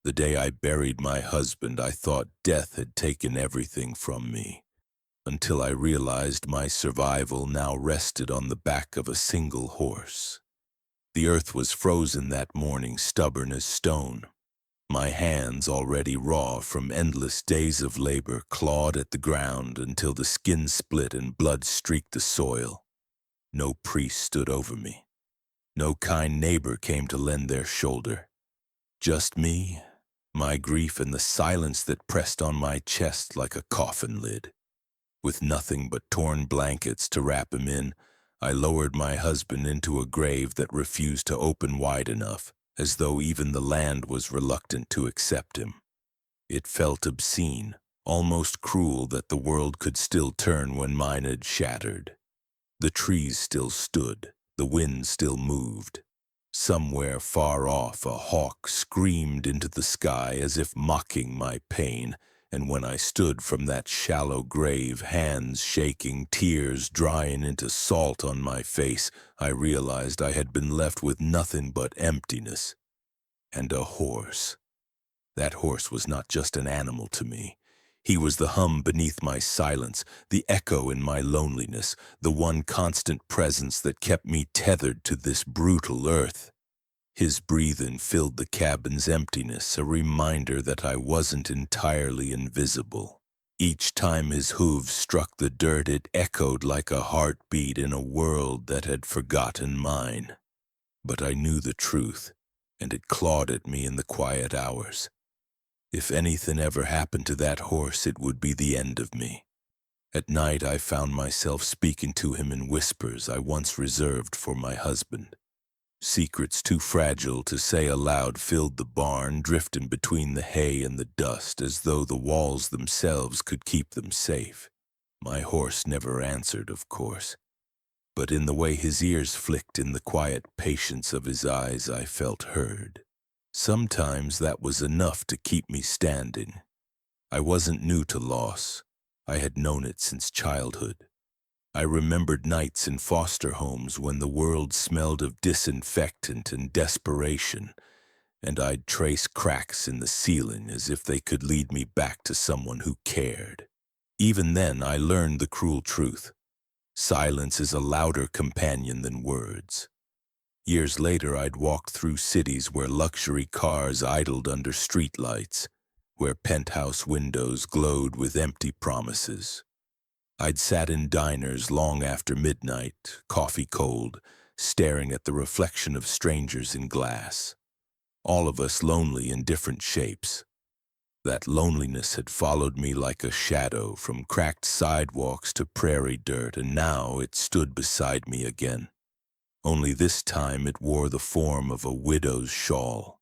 The day I buried my husband, I thought death had taken everything from me, until I realized my survival now rested on the back of a single horse. The earth was frozen that morning, stubborn as stone. My hands, already raw from endless days of labor, clawed at the ground until the skin split and blood streaked the soil. No priest stood over me. No kind neighbor came to lend their shoulder. Just me, my grief, and the silence that pressed on my chest like a coffin lid. With nothing but torn blankets to wrap him in, I lowered my husband into a grave that refused to open wide enough, as though even the land was reluctant to accept him. It felt obscene, almost cruel, that the world could still turn when mine had shattered. The trees still stood, the wind still moved. Somewhere far off, a hawk screamed into the sky as if mocking my pain, and when I stood from that shallow grave, hands shaking, tears drying into salt on my face, I realized I had been left with nothing but emptiness. And a horse. That horse was not just an animal to me. He was the hum beneath my silence, the echo in my loneliness, the one constant presence that kept me tethered to this brutal earth. His breathing filled the cabin's emptiness, a reminder that I wasn't entirely invisible. Each time his hooves struck the dirt, it echoed like a heartbeat in a world that had forgotten mine. But I knew the truth, and it clawed at me in the quiet hours. If anything ever happened to that horse, it would be the end of me. At night, I found myself speaking to him in whispers I once reserved for my husband. Secrets too fragile to say aloud filled the barn, drifting between the hay and the dust, as though the walls themselves could keep them safe. My horse never answered, of course, but in the way his ears flicked, in the quiet patience of his eyes, I felt heard. Sometimes that was enough to keep me standing. I wasn't new to loss. I had known it since childhood. I remembered nights in foster homes when the world smelled of disinfectant and desperation, and I'd trace cracks in the ceiling as if they could lead me back to someone who cared. Even then, I learned the cruel truth. Silence is a louder companion than words. Years later, I'd walked through cities where luxury cars idled under streetlights, where penthouse windows glowed with empty promises. I'd sat in diners long after midnight, coffee cold, staring at the reflection of strangers in glass. All of us lonely in different shapes. That loneliness had followed me like a shadow from cracked sidewalks to prairie dirt, and now it stood beside me again. Only this time it wore the form of a widow's shawl.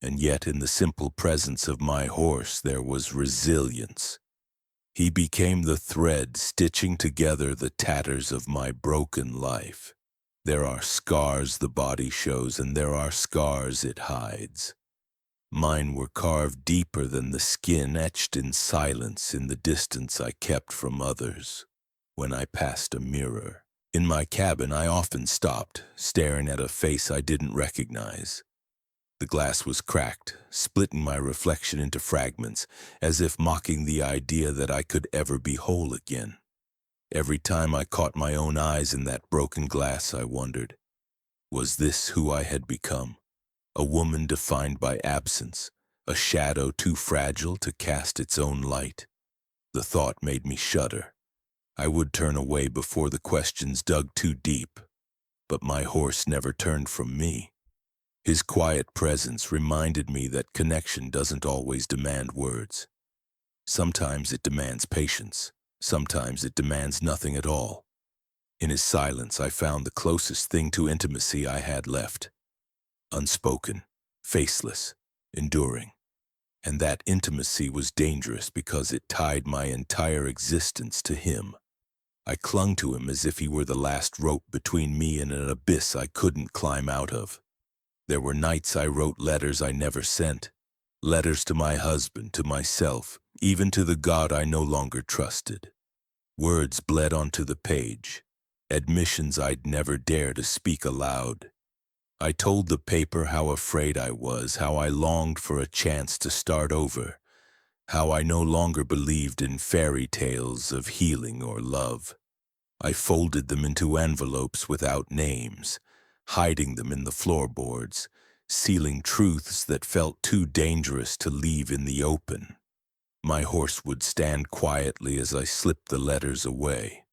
And yet in the simple presence of my horse there was resilience. He became the thread stitching together the tatters of my broken life. There are scars the body shows, and there are scars it hides. Mine were carved deeper than the skin, etched in silence in the distance I kept from others. When I passed a mirror in my cabin, I often stopped, staring at a face I didn't recognize. The glass was cracked, splitting my reflection into fragments, as if mocking the idea that I could ever be whole again. Every time I caught my own eyes in that broken glass, I wondered, was this who I had become? A woman defined by absence, a shadow too fragile to cast its own light? The thought made me shudder. I would turn away before the questions dug too deep, but my horse never turned from me. His quiet presence reminded me that connection doesn't always demand words. Sometimes it demands patience. Sometimes it demands nothing at all. In his silence, I found the closest thing to intimacy I had left. Unspoken, faceless, enduring. And that intimacy was dangerous because it tied my entire existence to him. I clung to him as if he were the last rope between me and an abyss I couldn't climb out of. There were nights I wrote letters I never sent. Letters to my husband, to myself, even to the God I no longer trusted. Words bled onto the page. Admissions I'd never dare to speak aloud. I told the paper how afraid I was, how I longed for a chance to start over, how I no longer believed in fairy tales of healing or love. I folded them into envelopes without names, hiding them in the floorboards, sealing truths that felt too dangerous to leave in the open. My horse would stand quietly as I slipped the letters away,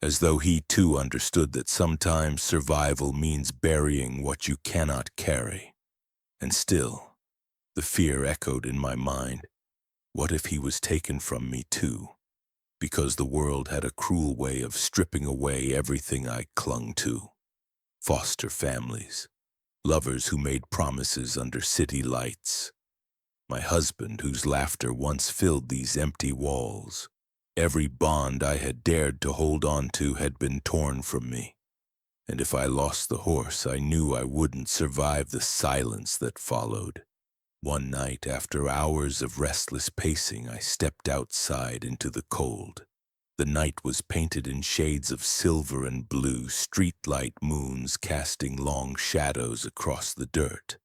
as though he too understood that sometimes survival means burying what you cannot carry. And still, the fear echoed in my mind. What if he was taken from me too? Because the world had a cruel way of stripping away everything I clung to. Foster families, lovers who made promises under city lights, my husband whose laughter once filled these empty walls. Every bond I had dared to hold on to had been torn from me, and if I lost the horse, I knew I wouldn't survive the silence that followed. One night, after hours of restless pacing, I stepped outside into the cold. The night was painted in shades of silver and blue, streetlight moons casting long shadows across the dirt.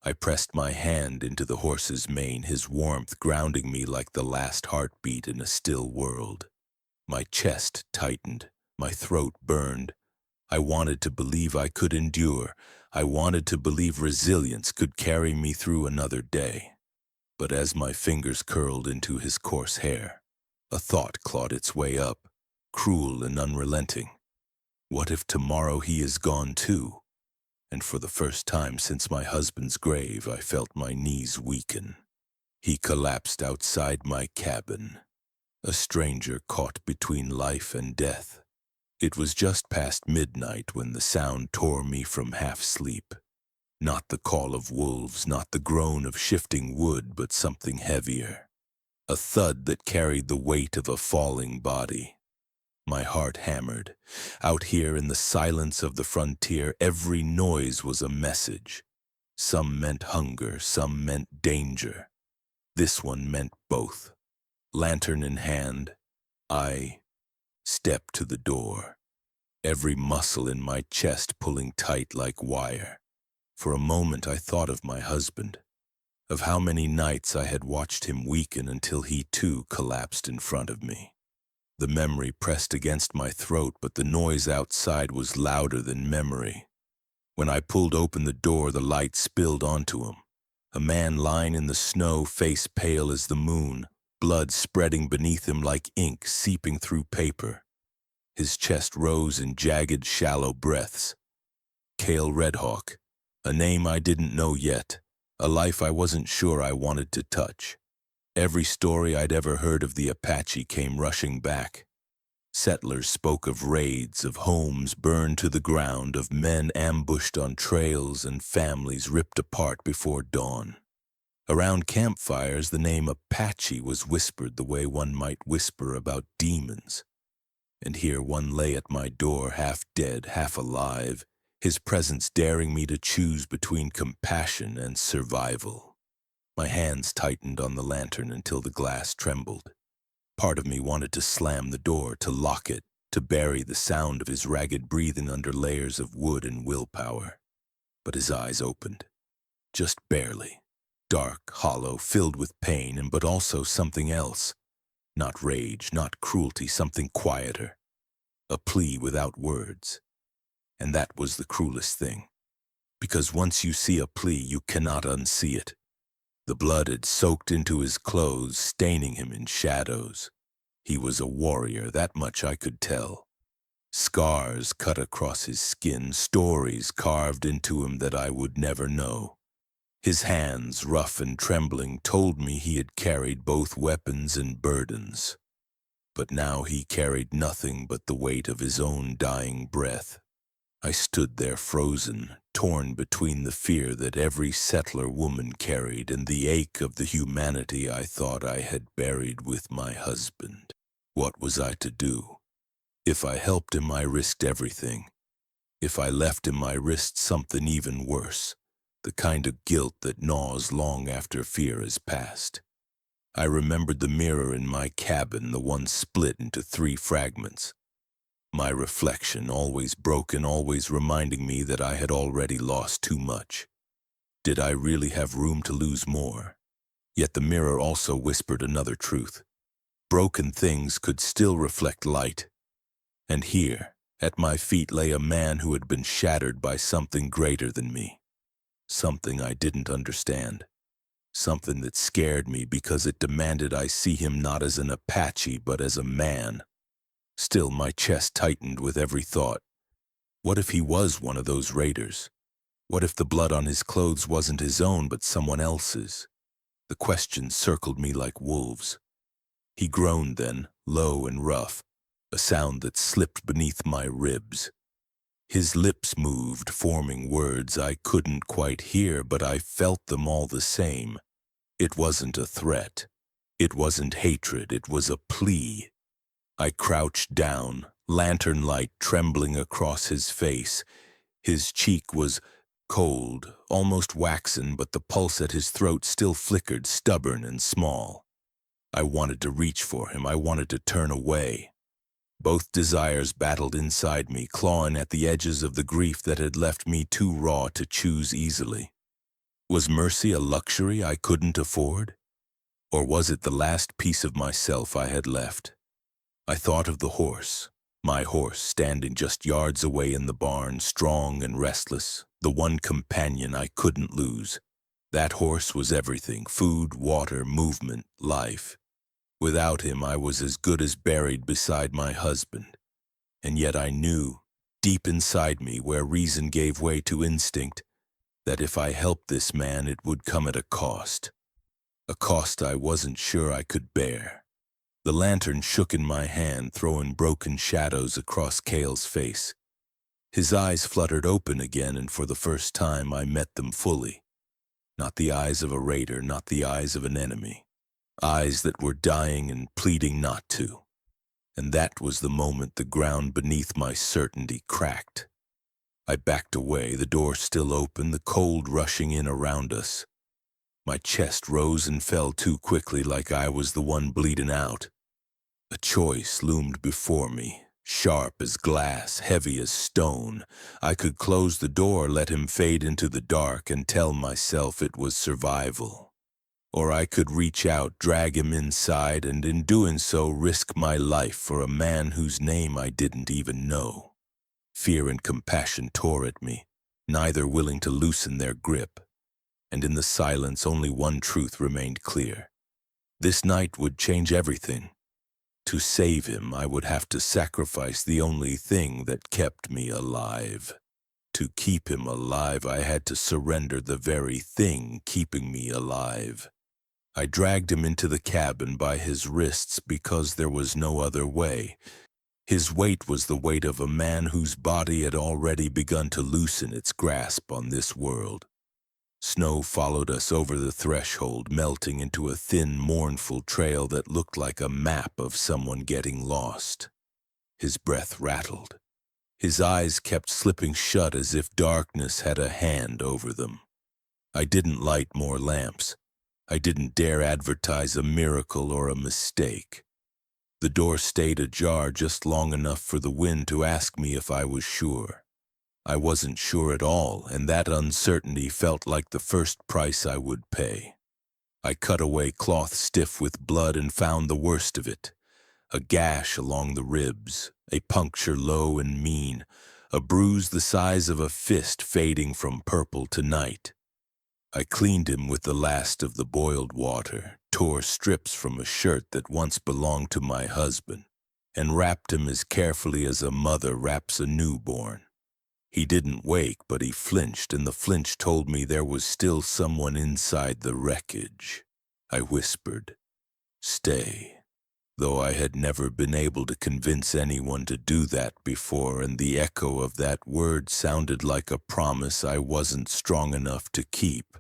I pressed my hand into the horse's mane, his warmth grounding me like the last heartbeat in a still world. My chest tightened, my throat burned. I wanted to believe I could endure. I wanted to believe resilience could carry me through another day. But as my fingers curled into his coarse hair, a thought clawed its way up, cruel and unrelenting. What if tomorrow he is gone too? And for the first time since my husband's grave, I felt my knees weaken. He collapsed outside my cabin, a stranger caught between life and death. It was just past midnight when the sound tore me from half-sleep. Not the call of wolves, not the groan of shifting wood, but something heavier. A thud that carried the weight of a falling body. My heart hammered. Out here in the silence of the frontier, every noise was a message. Some meant hunger, some meant danger. This one meant both. Lantern in hand, I stepped to the door, every muscle in my chest pulling tight like wire. For a moment I thought of my husband, of how many nights I had watched him weaken until he too collapsed in front of me. The memory pressed against my throat, but the noise outside was louder than memory. When I pulled open the door, the light spilled onto him. A man lying in the snow, face pale as the moon, blood spreading beneath him like ink seeping through paper. His chest rose in jagged, shallow breaths. Cale Redhawk, a name I didn't know yet, a life I wasn't sure I wanted to touch. Every story I'd ever heard of the Apache came rushing back. Settlers spoke of raids, of homes burned to the ground, of men ambushed on trails and families ripped apart before dawn. Around campfires, the name Apache was whispered the way one might whisper about demons. And here one lay at my door, half dead, half alive, his presence daring me to choose between compassion and survival. My hands tightened on the lantern until the glass trembled. Part of me wanted to slam the door, to lock it, to bury the sound of his ragged breathing under layers of wood and willpower. But his eyes opened, just barely. Dark, hollow, filled with pain, but also something else. Not rage, not cruelty, something quieter. A plea without words. And that was the cruelest thing. Because once you see a plea, you cannot unsee it. The blood had soaked into his clothes, staining him in shadows. He was a warrior, that much I could tell. Scars cut across his skin, stories carved into him that I would never know. His hands, rough and trembling, told me he had carried both weapons and burdens. But now he carried nothing but the weight of his own dying breath. I stood there frozen, torn between the fear that every settler woman carried and the ache of the humanity I thought I had buried with my husband. What was I to do? If I helped him, I risked everything. If I left him, I risked something even worse, the kind of guilt that gnaws long after fear has passed. I remembered the mirror in my cabin, the one split into 3 fragments. My reflection, always broken, always reminding me that I had already lost too much. Did I really have room to lose more? Yet the mirror also whispered another truth. Broken things could still reflect light. And here, at my feet, lay a man who had been shattered by something greater than me. Something I didn't understand. Something that scared me because it demanded I see him not as an Apache but as a man. Still, my chest tightened with every thought. What if he was one of those raiders? What if the blood on his clothes wasn't his own but someone else's? The questions circled me like wolves. He groaned then, low and rough, a sound that slipped beneath my ribs. His lips moved, forming words I couldn't quite hear, but I felt them all the same. It wasn't a threat. It wasn't hatred. It was a plea. I crouched down, lantern light trembling across his face. His cheek was cold, almost waxen, but the pulse at his throat still flickered, stubborn and small. I wanted to reach for him. I wanted to turn away. Both desires battled inside me, clawing at the edges of the grief that had left me too raw to choose easily. Was mercy a luxury I couldn't afford? Or was it the last piece of myself I had left? I thought of the horse, my horse standing just yards away in the barn, strong and restless, the one companion I couldn't lose. That horse was everything: food, water, movement, life. Without him, I was as good as buried beside my husband. And yet I knew, deep inside me, where reason gave way to instinct, that if I helped this man, it would come at a cost I wasn't sure I could bear. The lantern shook in my hand, throwing broken shadows across Cale's face. His eyes fluttered open again, and for the first time I met them fully. Not the eyes of a raider, not the eyes of an enemy. Eyes that were dying and pleading not to. And that was the moment the ground beneath my certainty cracked. I backed away, the door still open, the cold rushing in around us. My chest rose and fell too quickly, like I was the one bleeding out. A choice loomed before me, sharp as glass, heavy as stone. I could close the door, let him fade into the dark, and tell myself it was survival. Or I could reach out, drag him inside, and in doing so risk my life for a man whose name I didn't even know. Fear and compassion tore at me, neither willing to loosen their grip. And in the silence, only one truth remained clear. This night would change everything. To save him, I would have to sacrifice the only thing that kept me alive. To keep him alive, I had to surrender the very thing keeping me alive. I dragged him into the cabin by his wrists because there was no other way. His weight was the weight of a man whose body had already begun to loosen its grasp on this world. Snow followed us over the threshold, melting into a thin, mournful trail that looked like a map of someone getting lost. His breath rattled. His eyes kept slipping shut as if darkness had a hand over them. I didn't light more lamps. I didn't dare advertise a miracle or a mistake. The door stayed ajar just long enough for the wind to ask me if I was sure. I wasn't sure at all, and that uncertainty felt like the first price I would pay. I cut away cloth stiff with blood and found the worst of it. A gash along the ribs, a puncture low and mean, a bruise the size of a fist fading from purple to night. I cleaned him with the last of the boiled water, tore strips from a shirt that once belonged to my husband, and wrapped him as carefully as a mother wraps a newborn. He didn't wake, but he flinched, and the flinch told me there was still someone inside the wreckage. I whispered, "Stay," though I had never been able to convince anyone to do that before, and the echo of that word sounded like a promise I wasn't strong enough to keep.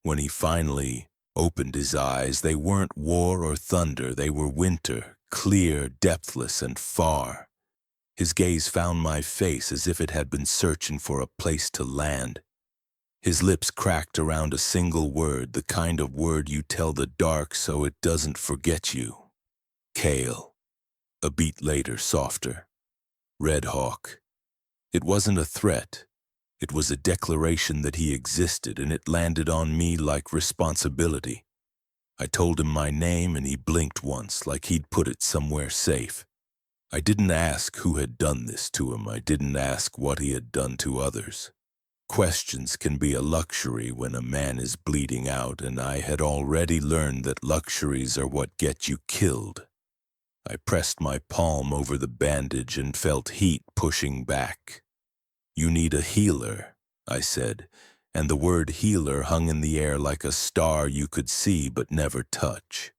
When he finally opened his eyes, they weren't war or thunder, they were winter, clear, depthless, and far. His gaze found my face as if it had been searching for a place to land. His lips cracked around a single word, the kind of word you tell the dark so it doesn't forget you. Cale. A beat later, softer. Red Hawk. It wasn't a threat. It was a declaration that he existed, and it landed on me like responsibility. I told him my name, and he blinked once, like he'd put it somewhere safe. I didn't ask who had done this to him. I didn't ask what he had done to others. Questions can be a luxury when a man is bleeding out, and I had already learned that luxuries are what get you killed. I pressed my palm over the bandage and felt heat pushing back. "You need a healer," I said, and the word healer hung in the air like a star you could see but never touch.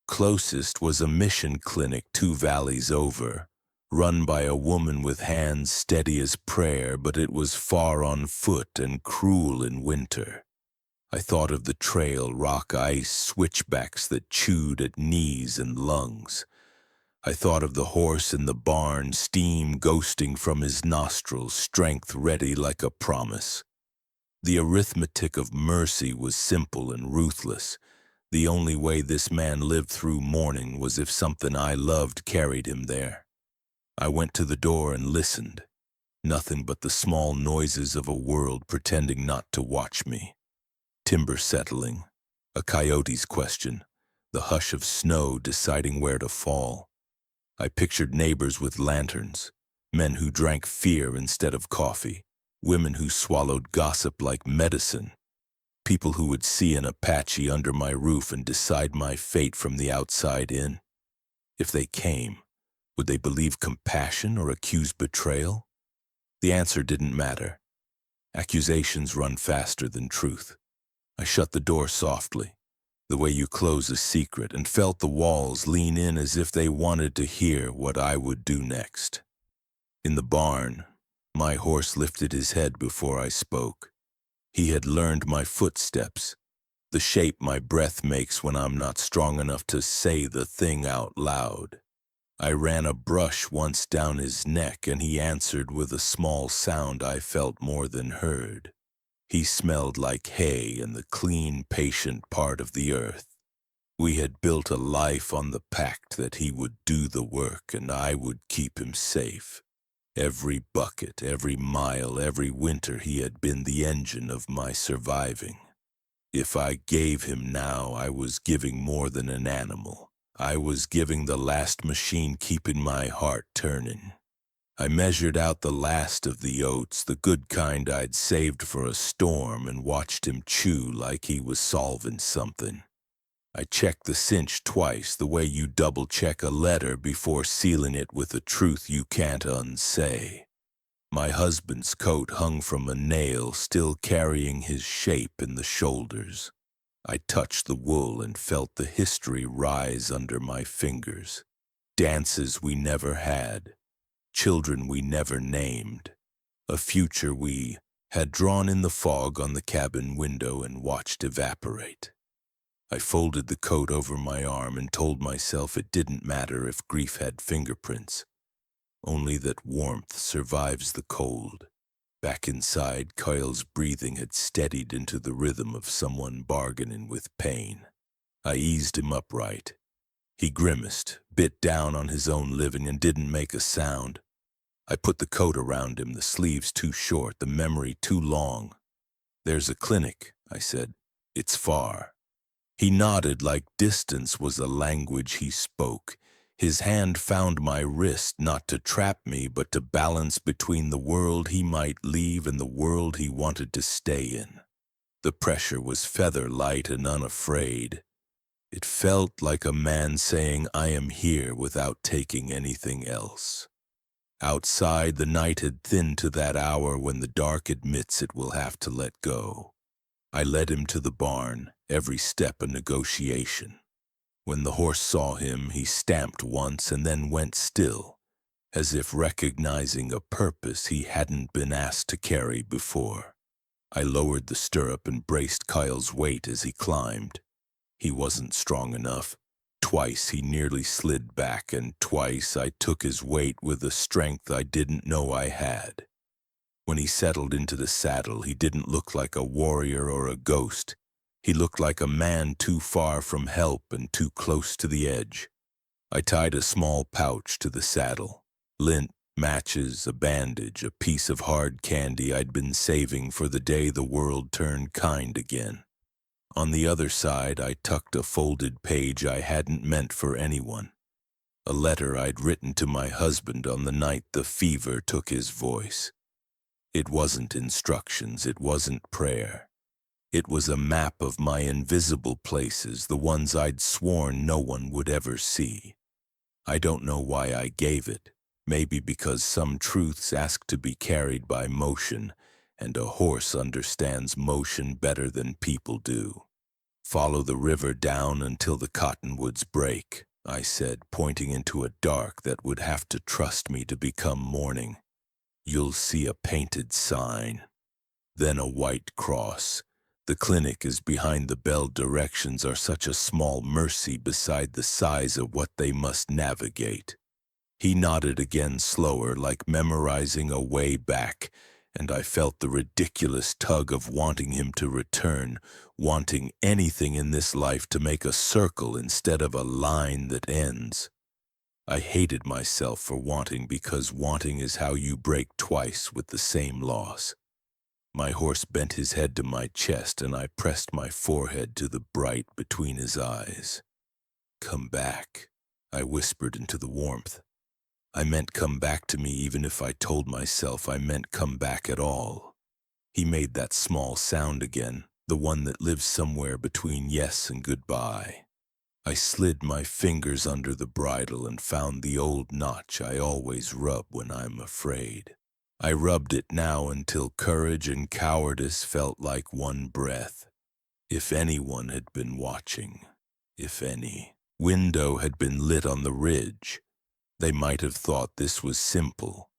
Closest was a mission clinic 2 valleys over, run by a woman with hands steady as prayer, but it was far on foot and cruel in winter. I thought of the trail, rock ice, switchbacks that chewed at knees and lungs. I thought of the horse in the barn, steam ghosting from his nostrils, strength ready like a promise. The arithmetic of mercy was simple and ruthless. The only way this man lived through morning was if something I loved carried him there. I went to the door and listened. Nothing but the small noises of a world pretending not to watch me. Timber settling, a coyote's question, the hush of snow deciding where to fall. I pictured neighbors with lanterns, men who drank fear instead of coffee, women who swallowed gossip like medicine, people who would see an Apache under my roof and decide my fate from the outside in. If they came, would they believe compassion or accuse betrayal? The answer didn't matter. Accusations run faster than truth. I shut the door softly, the way you close a secret, and felt the walls lean in as if they wanted to hear what I would do next. In the barn, my horse lifted his head before I spoke. He had learned my footsteps, the shape my breath makes when I'm not strong enough to say the thing out loud. I ran a brush once down his neck, and he answered with a small sound I felt more than heard. He smelled like hay and the clean, patient part of the earth. We had built a life on the pact that he would do the work and I would keep him safe. Every bucket, every mile, every winter he had been the engine of my surviving. If I gave him now, I was giving more than an animal. I was giving the last machine keeping my heart turning. I measured out the last of the oats, the good kind I'd saved for a storm, and watched him chew like he was solving something. I checked the cinch twice, the way you double-check a letter before sealing it with a truth you can't unsay. My husband's coat hung from a nail, still carrying his shape in the shoulders. I touched the wool and felt the history rise under my fingers. Dances we never had, children we never named, a future we had drawn in the fog on the cabin window and watched evaporate. I folded the coat over my arm and told myself it didn't matter if grief had fingerprints, only that warmth survives the cold. Back inside, Kyle's breathing had steadied into the rhythm of someone bargaining with pain. I eased him upright. He grimaced, bit down on his own living, and didn't make a sound. I put the coat around him, the sleeves too short, the memory too long. "There's a clinic," I said. "It's far." He nodded like distance was a language he spoke. His hand found my wrist, not to trap me, but to balance between the world he might leave and the world he wanted to stay in. The pressure was feather light and unafraid. It felt like a man saying, "I am here," without taking anything else. Outside, the night had thinned to that hour when the dark admits it will have to let go. I led him to the barn, every step a negotiation. When the horse saw him, he stamped once and then went still, as if recognizing a purpose he hadn't been asked to carry before. I lowered the stirrup and braced Kyle's weight as he climbed. He wasn't strong enough. Twice he nearly slid back, and twice I took his weight with a strength I didn't know I had. When he settled into the saddle, he didn't look like a warrior or a ghost. He looked like a man too far from help and too close to the edge. I tied a small pouch to the saddle, lint, Matches, a bandage, a piece of hard candy I'd been saving for the day the world turned kind again. On the other side, I tucked a folded page I hadn't meant for anyone. A letter I'd written to my husband on the night the fever took his voice. It wasn't instructions, it wasn't prayer. It was a map of my invisible places, the ones I'd sworn no one would ever see. I don't know why I gave it. Maybe because some truths ask to be carried by motion, and a horse understands motion better than people do. "Follow the river down until the cottonwoods break," I said, pointing into a dark that would have to trust me to become morning. "You'll see a painted sign, then a white cross. The clinic is behind the bell. Directions are such a small mercy beside the size of what they must navigate." He nodded again, slower, like memorizing a way back, and I felt the ridiculous tug of wanting him to return, wanting anything in this life to make a circle instead of a line that ends. I hated myself for wanting, because wanting is how you break twice with the same loss. My horse bent his head to my chest, and I pressed my forehead to the bright between his eyes. "Come back," I whispered into the warmth. I meant come back to me, even if I told myself I meant come back at all. He made that small sound again, the one that lives somewhere between yes and goodbye. I slid my fingers under the bridle and found the old notch I always rub when I'm afraid. I rubbed it now until courage and cowardice felt like one breath. If anyone had been watching, if any window had been lit on the ridge, they might have thought this was simple,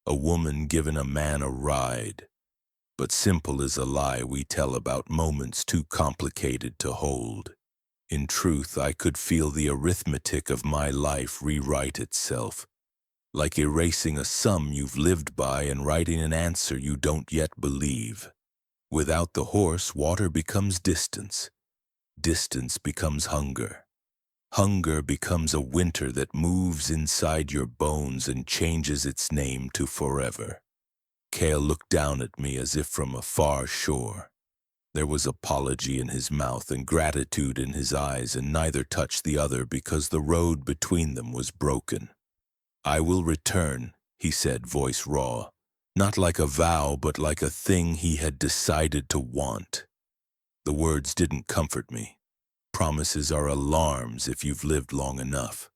a woman giving a man a ride. But simple is a lie we tell about moments too complicated to hold. In truth, I could feel the arithmetic of my life rewrite itself, like erasing a sum you've lived by and writing an answer you don't yet believe. Without the horse, water becomes distance. Distance becomes hunger. Hunger becomes a winter that moves inside your bones and changes its name to forever. Cale looked down at me as if from a far shore. There was apology in his mouth and gratitude in his eyes, and neither touched the other because the road between them was broken. "I will return," he said, voice raw. Not like a vow, but like a thing he had decided to want. The words didn't comfort me. Promises are alarms if you've lived long enough.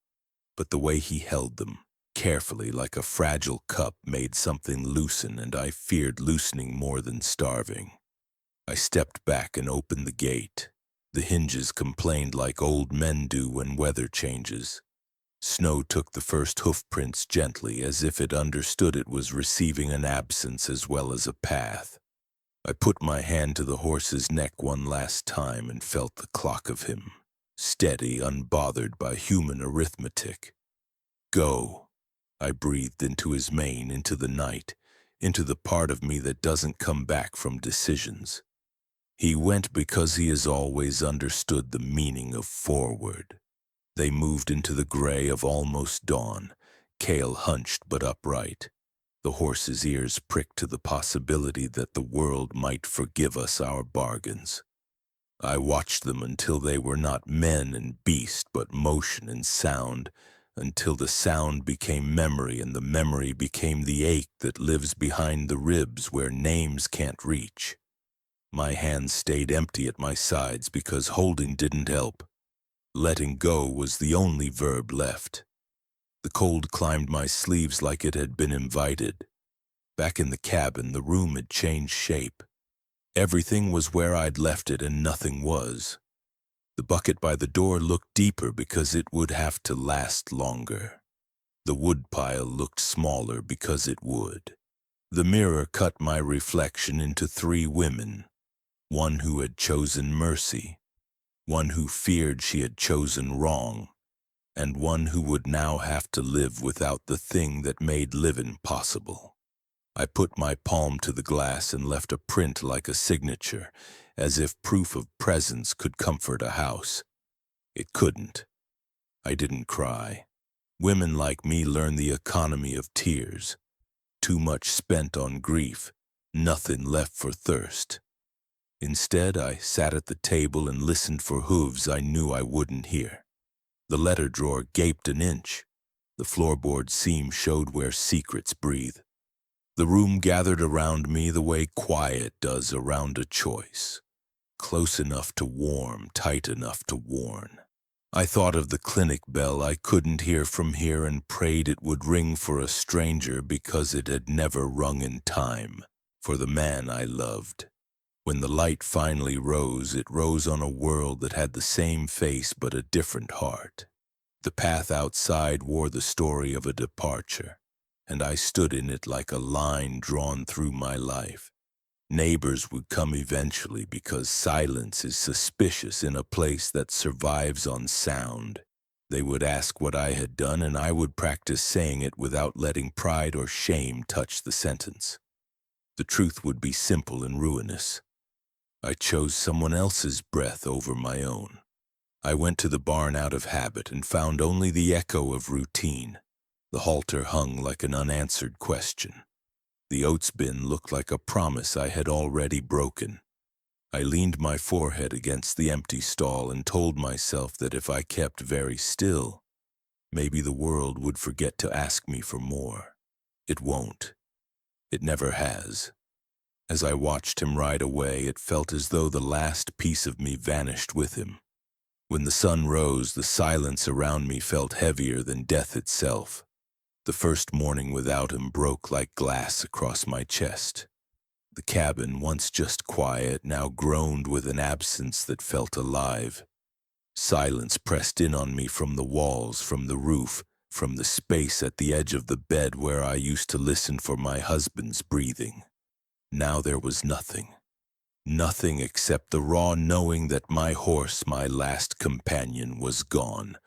But the way he held them, carefully like a fragile cup, made something loosen, and I feared loosening more than starving. I stepped back and opened the gate. The hinges complained like old men do when weather changes. Snow took the first hoofprints gently, as if it understood it was receiving an absence as well as a path. I put my hand to the horse's neck one last time and felt the clock of him, steady, unbothered by human arithmetic. "Go," I breathed into his mane, into the night, into the part of me that doesn't come back from decisions. He went because he has always understood the meaning of forward. They moved into the gray of almost dawn, Cale hunched but upright. The horse's ears pricked to the possibility that the world might forgive us our bargains. I watched them until they were not men and beast, but motion and sound, until the sound became memory and the memory became the ache that lives behind the ribs where names can't reach. My hands stayed empty at my sides because holding didn't help. Letting go was the only verb left. The cold climbed my sleeves like it had been invited. Back in the cabin, the room had changed shape. Everything was where I'd left it and nothing was. The bucket by the door looked deeper because it would have to last longer. The woodpile looked smaller because it would. The mirror cut my reflection into 3 women. One who had chosen mercy, one who feared she had chosen wrong, and one who would now have to live without the thing that made living possible. I put my palm to the glass and left a print like a signature, as if proof of presence could comfort a house. It couldn't. I didn't cry. Women like me learn the economy of tears. Too much spent on grief, nothing left for thirst. Instead, I sat at the table and listened for hooves I knew I wouldn't hear. The letter drawer gaped an inch. The floorboard seam showed where secrets breathe. The room gathered around me the way quiet does around a choice. Close enough to warm, tight enough to warn. I thought of the clinic bell I couldn't hear from here and prayed it would ring for a stranger because it had never rung in time, for the man I loved. When the light finally rose, it rose on a world that had the same face but a different heart. The path outside wore the story of a departure, and I stood in it like a line drawn through my life. Neighbors would come eventually because silence is suspicious in a place that survives on sound. They would ask what I had done, and I would practice saying it without letting pride or shame touch the sentence. The truth would be simple and ruinous. I chose someone else's breath over my own. I went to the barn out of habit and found only the echo of routine. The halter hung like an unanswered question. The oats bin looked like a promise I had already broken. I leaned my forehead against the empty stall and told myself that if I kept very still, maybe the world would forget to ask me for more. It won't. It never has. As I watched him ride away, it felt as though the last piece of me vanished with him. When the sun rose, the silence around me felt heavier than death itself. The first morning without him broke like glass across my chest. The cabin, once just quiet, now groaned with an absence that felt alive. Silence pressed in on me from the walls, from the roof, from the space at the edge of the bed where I used to listen for my husband's breathing. Now there was nothing. Nothing except the raw knowing that my horse, my last companion, was gone,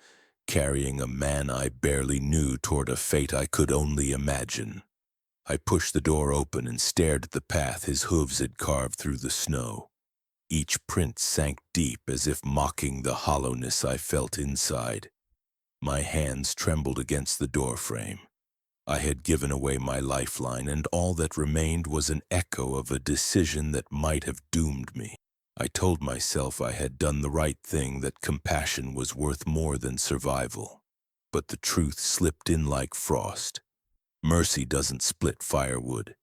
carrying a man I barely knew toward a fate I could only imagine. I pushed the door open and stared at the path his hooves had carved through the snow. Each print sank deep as if mocking the hollowness I felt inside. My hands trembled against the doorframe. I had given away my lifeline, and all that remained was an echo of a decision that might have doomed me. I told myself I had done the right thing, that compassion was worth more than survival. But the truth slipped in like frost. Mercy doesn't split firewood.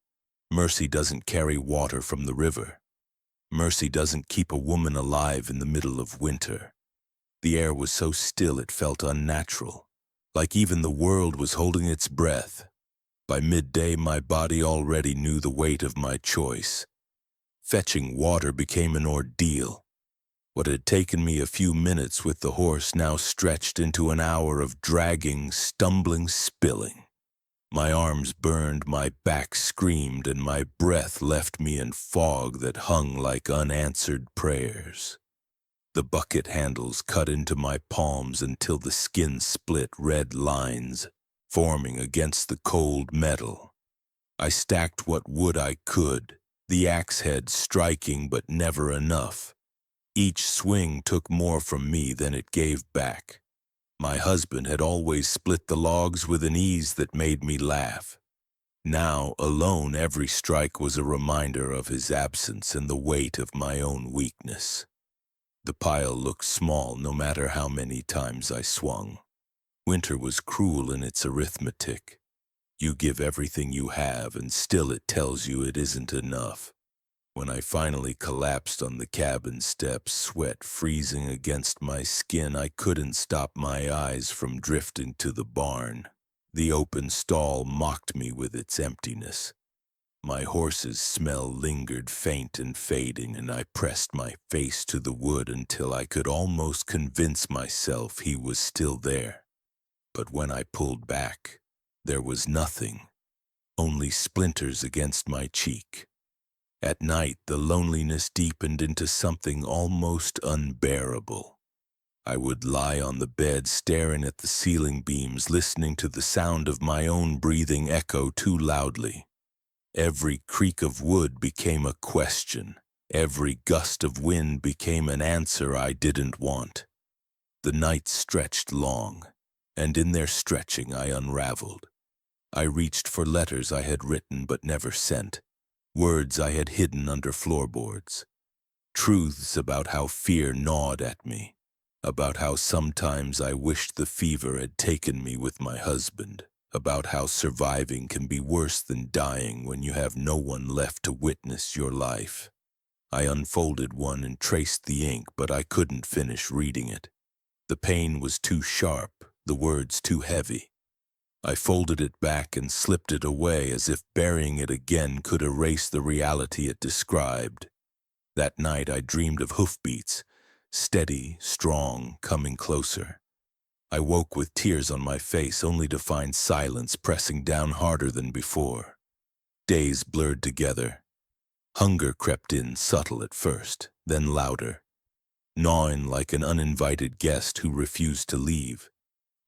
Mercy doesn't carry water from the river. Mercy doesn't keep a woman alive in the middle of winter. The air was so still it felt unnatural, like even the world was holding its breath. By midday, my body already knew the weight of my choice. Fetching water became an ordeal. What had taken me a few minutes with the horse now stretched into an hour of dragging, stumbling, spilling. My arms burned, my back screamed, and my breath left me in fog that hung like unanswered prayers. The bucket handles cut into my palms until the skin split red lines, forming against the cold metal. I stacked what wood I could, the axe head striking but never enough. Each swing took more from me than it gave back. My husband had always split the logs with an ease that made me laugh. Now, alone, every strike was a reminder of his absence and the weight of my own weakness. The pile looked small no matter how many times I swung. Winter was cruel in its arithmetic. You give everything you have, and still it tells you it isn't enough. When I finally collapsed on the cabin steps, sweat freezing against my skin, I couldn't stop my eyes from drifting to the barn. The open stall mocked me with its emptiness. My horse's smell lingered faint and fading, and I pressed my face to the wood until I could almost convince myself he was still there. But when I pulled back, there was nothing, only splinters against my cheek. At night, the loneliness deepened into something almost unbearable. I would lie on the bed staring at the ceiling beams, listening to the sound of my own breathing echo too loudly. Every creak of wood became a question. Every gust of wind became an answer I didn't want. The night stretched long. and in their stretching I unraveled. I reached for letters I had written but never sent, words I had hidden under floorboards, truths about how fear gnawed at me, about how sometimes I wished the fever had taken me with my husband, about how surviving can be worse than dying when you have no one left to witness your life. I unfolded one and traced the ink, but I couldn't finish reading it. The pain was too sharp, the words too heavy. I folded it back and slipped it away as if burying it again could erase the reality it described. That night I dreamed of hoofbeats, steady, strong, coming closer. I woke with tears on my face only to find silence pressing down harder than before. Days blurred together. Hunger crept in, subtle at first, then louder, gnawing like an uninvited guest who refused to leave.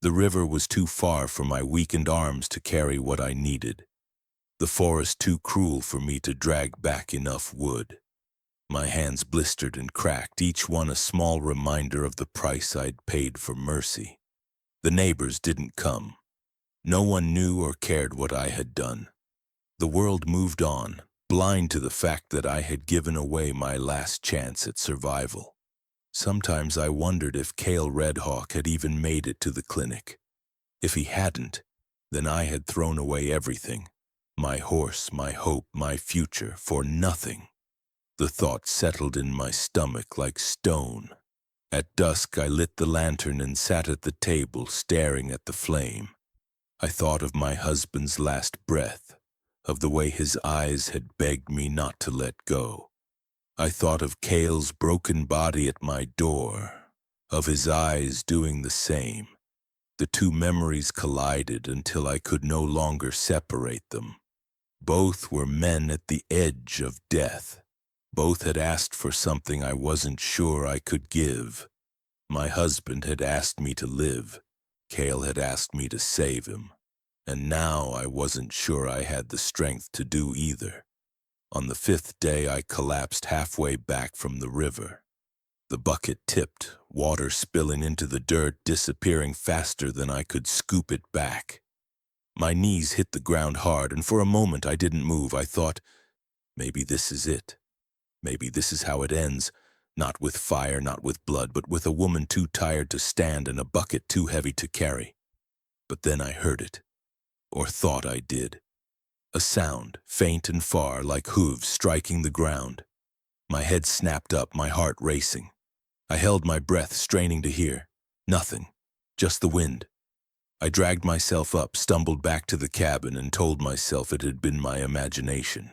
The river was too far for my weakened arms to carry what I needed. The forest too cruel for me to drag back enough wood. My hands blistered and cracked, each one a small reminder of the price I'd paid for mercy. The neighbors didn't come. No one knew or cared what I had done. The world moved on, blind to the fact that I had given away my last chance at survival. Sometimes I wondered if Cale Redhawk had even made it to the clinic. If he hadn't, then I had thrown away everything. My horse, my hope, my future, for nothing. The thought settled in my stomach like stone. At dusk I lit the lantern and sat at the table staring at the flame. I thought of my husband's last breath, of the way his eyes had begged me not to let go. I thought of Cale's broken body at my door, of his eyes doing the same. The two memories collided until I could no longer separate them. Both were men at the edge of death. Both had asked for something I wasn't sure I could give. My husband had asked me to live. Cale had asked me to save him. And now I wasn't sure I had the strength to do either. On the fifth day, I collapsed halfway back from the river. The bucket tipped, water spilling into the dirt, disappearing faster than I could scoop it back. My knees hit the ground hard, and for a moment I didn't move. I thought, maybe this is it. Maybe this is how it ends. Not with fire, not with blood, but with a woman too tired to stand and a bucket too heavy to carry. But then I heard it, or thought I did. A sound, faint and far, like hooves striking the ground. My head snapped up, my heart racing. I held my breath, straining to hear. Nothing, just the wind. I dragged myself up, stumbled back to the cabin, and told myself it had been my imagination.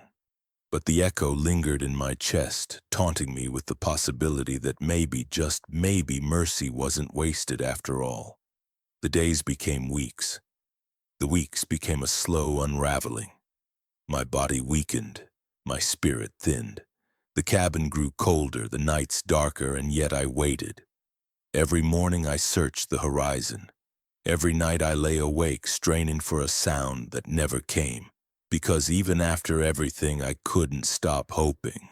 But the echo lingered in my chest, taunting me with the possibility that maybe, just maybe, mercy wasn't wasted after all. The days became weeks. The weeks became a slow unraveling. My body weakened, my spirit thinned. The cabin grew colder, the nights darker, and yet I waited. Every morning I searched the horizon. Every night I lay awake, straining for a sound that never came, because even after everything I couldn't stop hoping.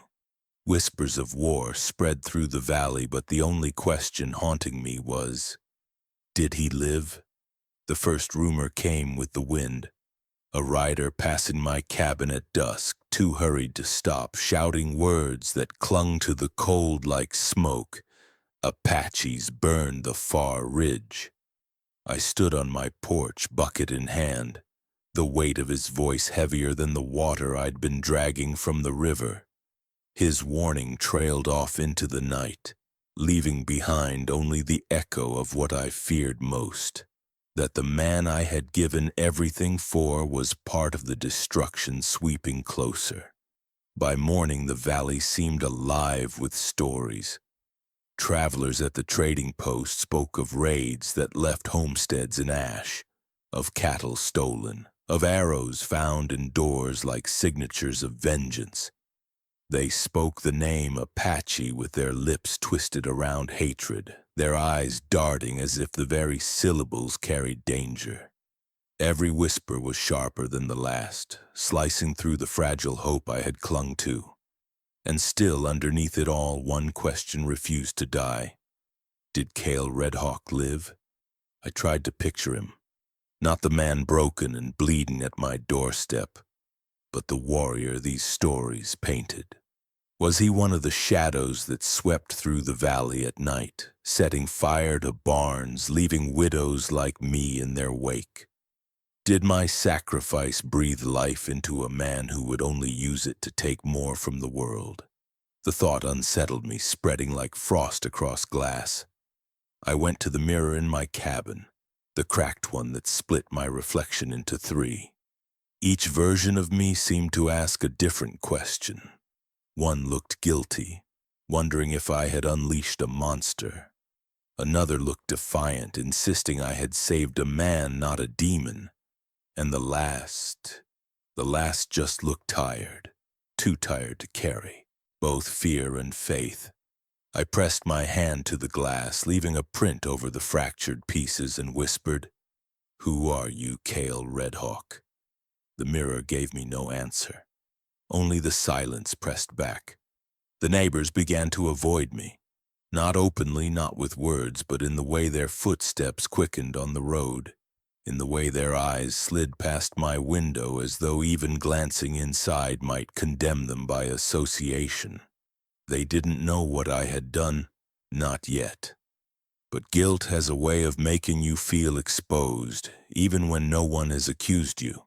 Whispers of war spread through the valley, but the only question haunting me was, did he live? The first rumor came with the wind. A rider passing my cabin at dusk, too hurried to stop, shouting words that clung to the cold like smoke. Apaches burned the far ridge. I stood on my porch, bucket in hand, the weight of his voice heavier than the water I'd been dragging from the river. His warning trailed off into the night, leaving behind only the echo of what I feared most. That the man I had given everything for was part of the destruction sweeping closer. By morning, the valley seemed alive with stories. Travelers at the trading post spoke of raids that left homesteads in ash, of cattle stolen, of arrows found in doors like signatures of vengeance. They spoke the name Apache with their lips twisted around hatred, their eyes darting as if the very syllables carried danger. Every whisper was sharper than the last, slicing through the fragile hope I had clung to. And still, underneath it all, one question refused to die. Did Cale Redhawk live? I tried to picture him, not the man broken and bleeding at my doorstep, but the warrior these stories painted. Was he one of the shadows that swept through the valley at night, setting fire to barns, leaving widows like me in their wake? Did my sacrifice breathe life into a man who would only use it to take more from the world? The thought unsettled me, spreading like frost across glass. I went to the mirror in my cabin, the cracked one that split my reflection into three. Each version of me seemed to ask a different question. One looked guilty, wondering if I had unleashed a monster. Another looked defiant, insisting I had saved a man, not a demon. And the last just looked tired, too tired to carry, both fear and faith. I pressed my hand to the glass, leaving a print over the fractured pieces, and whispered, "Who are you, Kale Redhawk?" The mirror gave me no answer. Only the silence pressed back. The neighbors began to avoid me. Not openly, not with words, but in the way their footsteps quickened on the road, in the way their eyes slid past my window as though even glancing inside might condemn them by association. They didn't know what I had done, not yet. But guilt has a way of making you feel exposed, even when no one has accused you.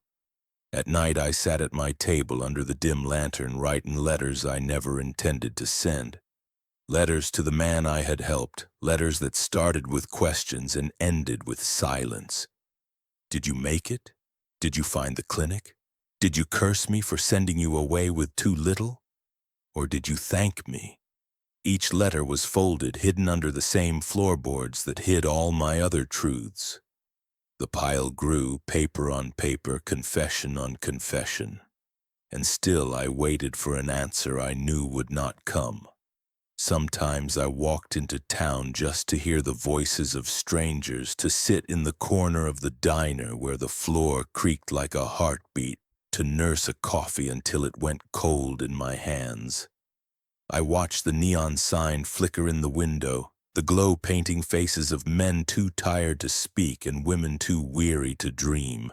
At night I sat at my table under the dim lantern writing letters I never intended to send. Letters to the man I had helped, letters that started with questions and ended with silence. Did you make it? Did you find the clinic? Did you curse me for sending you away with too little? Or did you thank me? Each letter was folded, hidden under the same floorboards that hid all my other truths. The pile grew, paper on paper, confession on confession. And still I waited for an answer I knew would not come. Sometimes I walked into town just to hear the voices of strangers, to sit in the corner of the diner where the floor creaked like a heartbeat, to nurse a coffee until it went cold in my hands. I watched the neon sign flicker in the window, the glow painting faces of men too tired to speak and women too weary to dream.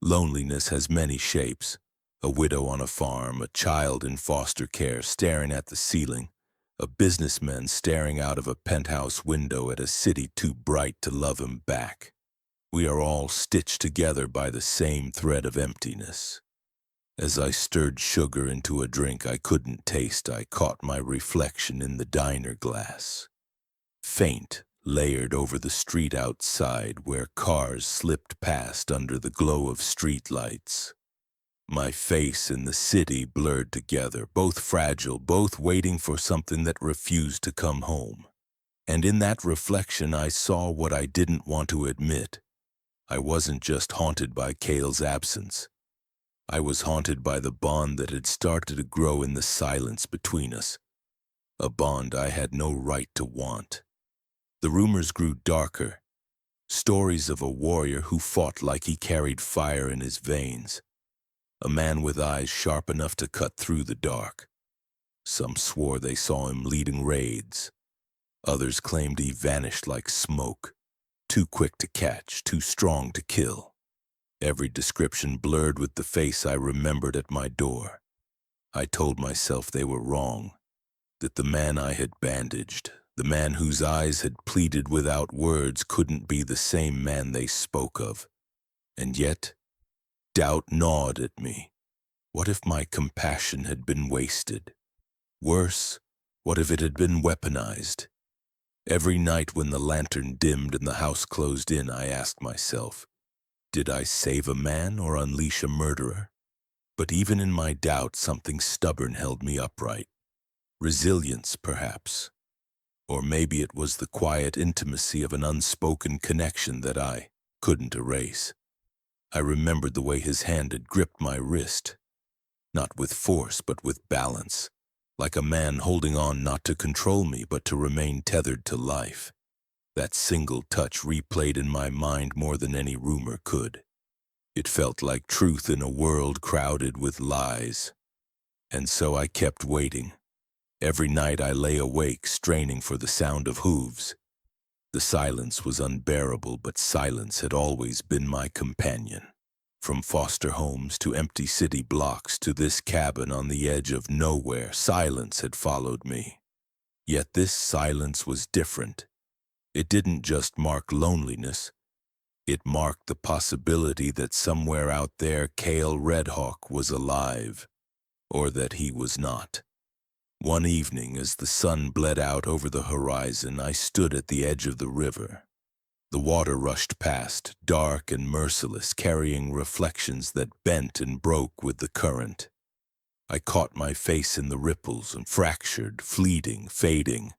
Loneliness has many shapes: a widow on a farm, a child in foster care staring at the ceiling, a businessman staring out of a penthouse window at a city too bright to love him back. We are all stitched together by the same thread of emptiness. As I stirred sugar into a drink I couldn't taste, I caught my reflection in the diner glass. Faint, layered over the street outside where cars slipped past under the glow of streetlights. My face and the city blurred together, both fragile, both waiting for something that refused to come home. And in that reflection I saw what I didn't want to admit. I wasn't just haunted by Kale's absence. I was haunted by the bond that had started to grow in the silence between us. A bond I had no right to want. The rumors grew darker. Stories of a warrior who fought like he carried fire in his veins. A man with eyes sharp enough to cut through the dark. Some swore they saw him leading raids. Others claimed he vanished like smoke, too quick to catch, too strong to kill. Every description blurred with the face I remembered at my door. I told myself they were wrong, that the man I had bandaged, the man whose eyes had pleaded without words, couldn't be the same man they spoke of. And yet, doubt gnawed at me. What if my compassion had been wasted? Worse, what if it had been weaponized? Every night when the lantern dimmed and the house closed in, I asked myself, did I save a man or unleash a murderer? But even in my doubt, something stubborn held me upright. Resilience, perhaps. Or maybe it was the quiet intimacy of an unspoken connection that I couldn't erase. I remembered the way his hand had gripped my wrist, not with force but with balance, like a man holding on not to control me but to remain tethered to life. That single touch replayed in my mind more than any rumor could. It felt like truth in a world crowded with lies. And so I kept waiting. Every night I lay awake, straining for the sound of hooves. The silence was unbearable, but silence had always been my companion. From foster homes to empty city blocks to this cabin on the edge of nowhere, silence had followed me. Yet this silence was different. It didn't just mark loneliness. It marked the possibility that somewhere out there Cale Redhawk was alive, or that he was not. One evening, as the sun bled out over the horizon, I stood at the edge of the river. The water rushed past, dark and merciless, carrying reflections that bent and broke with the current. I caught my face in the ripples, and fractured, fleeting, fading.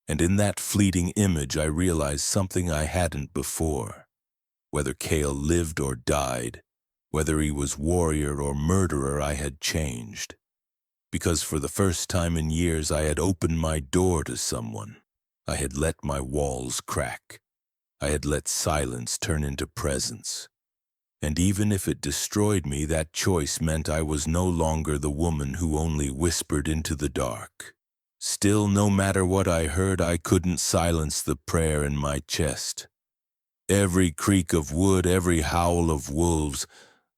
And in that fleeting image I realized something I hadn't before. Whether Cale lived or died, whether he was warrior or murderer, I had changed. Because for the first time in years I had opened my door to someone. I had let my walls crack. I had let silence turn into presence. And even if it destroyed me, that choice meant I was no longer the woman who only whispered into the dark. Still, no matter what I heard, I couldn't silence the prayer in my chest. Every creak of wood, every howl of wolves,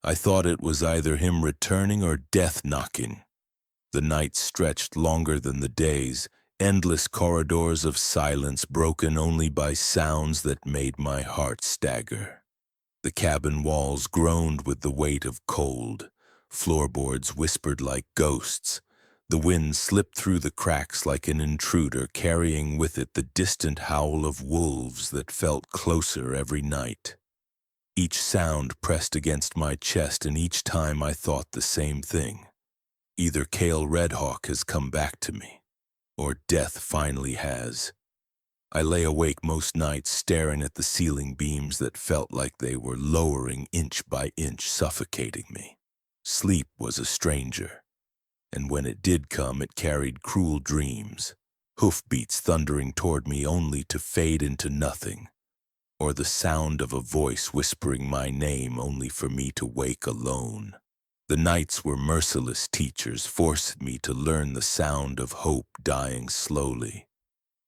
I thought it was either him returning or death knocking. The nights stretched longer than the days, endless corridors of silence broken only by sounds that made my heart stagger. The cabin walls groaned with the weight of cold. Floorboards whispered like ghosts. The wind slipped through the cracks like an intruder, carrying with it the distant howl of wolves that felt closer every night. Each sound pressed against my chest, and each time I thought the same thing. Either Cale Redhawk has come back to me, or death finally has. I lay awake most nights staring at the ceiling beams that felt like they were lowering inch by inch, suffocating me. Sleep was a stranger, and when it did come, it carried cruel dreams, hoofbeats thundering toward me only to fade into nothing, or the sound of a voice whispering my name only for me to wake alone. The nights were merciless teachers, forcing me to learn the sound of hope dying slowly.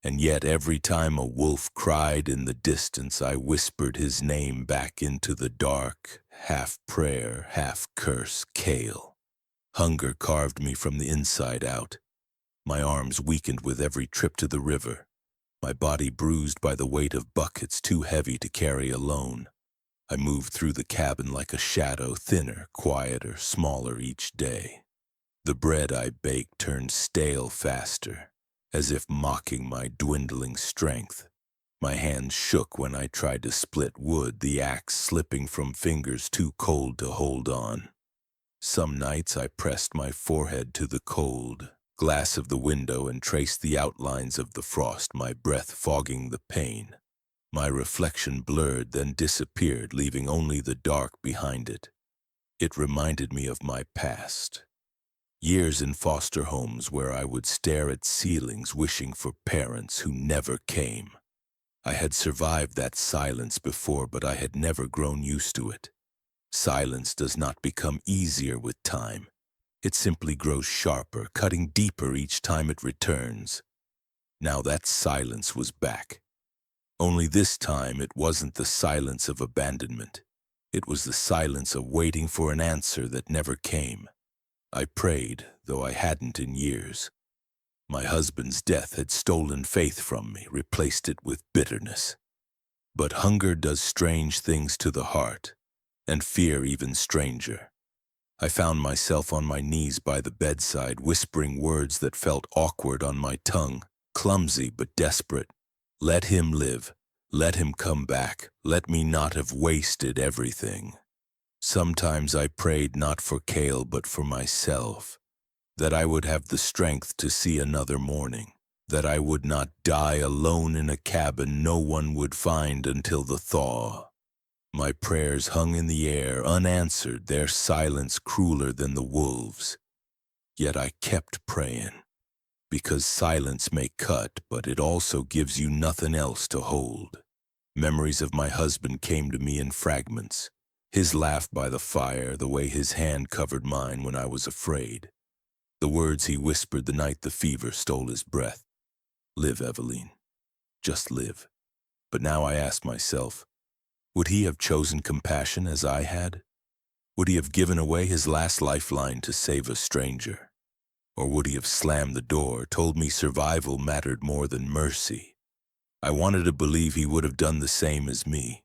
And yet every time a wolf cried in the distance, I whispered his name back into the dark, half prayer, half curse, Cale. Hunger carved me from the inside out. My arms weakened with every trip to the river, my body bruised by the weight of buckets too heavy to carry alone. I moved through the cabin like a shadow, thinner, quieter, smaller each day. The bread I baked turned stale faster, as if mocking my dwindling strength. My hands shook when I tried to split wood, the axe slipping from fingers too cold to hold on. Some nights I pressed my forehead to the cold glass of the window and traced the outlines of the frost, my breath fogging the pain. My reflection blurred, then disappeared, leaving only the dark behind it. It reminded me of my past. Years in foster homes where I would stare at ceilings wishing for parents who never came. I had survived that silence before, but I had never grown used to it. Silence does not become easier with time. It simply grows sharper, cutting deeper each time it returns. Now that silence was back. Only this time it wasn't the silence of abandonment. It was the silence of waiting for an answer that never came. I prayed, though I hadn't in years. My husband's death had stolen faith from me, replaced it with bitterness. But hunger does strange things to the heart, and fear even stranger. I found myself on my knees by the bedside, whispering words that felt awkward on my tongue, clumsy but desperate. Let him live. Let him come back. Let me not have wasted everything. Sometimes I prayed not for Cale but for myself, that I would have the strength to see another morning, that I would not die alone in a cabin no one would find until the thaw. My prayers hung in the air, unanswered, their silence crueler than the wolves. Yet I kept praying, because silence may cut, but it also gives you nothing else to hold. Memories of my husband came to me in fragments. His laugh by the fire, the way his hand covered mine when I was afraid. The words he whispered the night the fever stole his breath. Live, Eveline. Just live. But now I ask myself, would he have chosen compassion as I had? Would he have given away his last lifeline to save a stranger? Or would he have slammed the door, told me survival mattered more than mercy? I wanted to believe he would have done the same as me.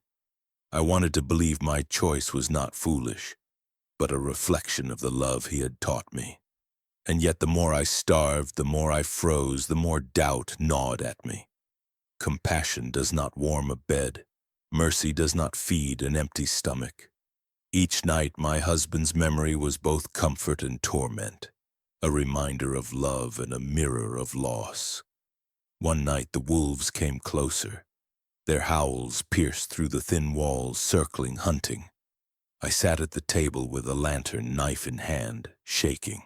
I wanted to believe my choice was not foolish, but a reflection of the love he had taught me. And yet the more I starved, the more I froze, the more doubt gnawed at me. Compassion does not warm a bed. Mercy does not feed an empty stomach. Each night my husband's memory was both comfort and torment, a reminder of love and a mirror of loss. One night the wolves came closer. Their howls pierced through the thin walls, circling, hunting. I sat at the table with a lantern, knife in hand, shaking.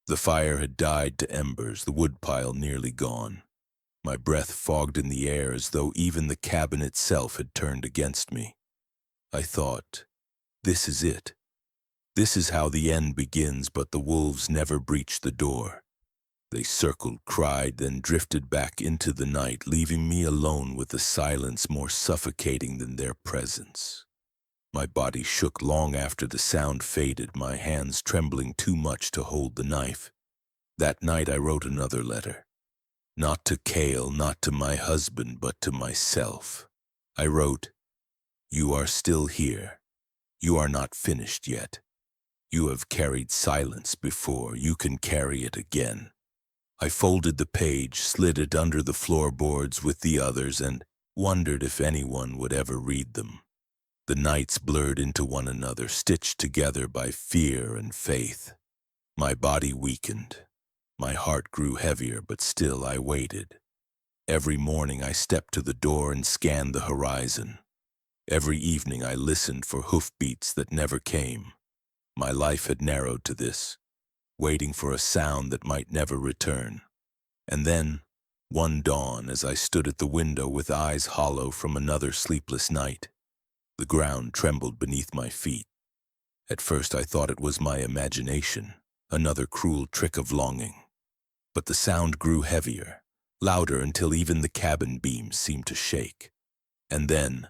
The fire had died to embers, the woodpile nearly gone. My breath fogged in the air as though even the cabin itself had turned against me. I thought, this is it. This is how the end begins, but the wolves never breached the door. They circled, cried, then drifted back into the night, leaving me alone with a silence more suffocating than their presence. My body shook long after the sound faded, my hands trembling too much to hold the knife. That night I wrote another letter. Not to Cale, not to my husband, but to myself. I wrote, "You are still here. You are not finished yet. You have carried silence before. You can carry it again." I folded the page, slid it under the floorboards with the others, and wondered if anyone would ever read them. The nights blurred into one another, stitched together by fear and faith. My body weakened. My heart grew heavier, but still I waited. Every morning I stepped to the door and scanned the horizon. Every evening I listened for hoofbeats that never came. My life had narrowed to this, waiting for a sound that might never return. And then, one dawn, as I stood at the window with eyes hollow from another sleepless night, the ground trembled beneath my feet. At first I thought it was my imagination, another cruel trick of longing. But the sound grew heavier, louder until even the cabin beams seemed to shake. And then,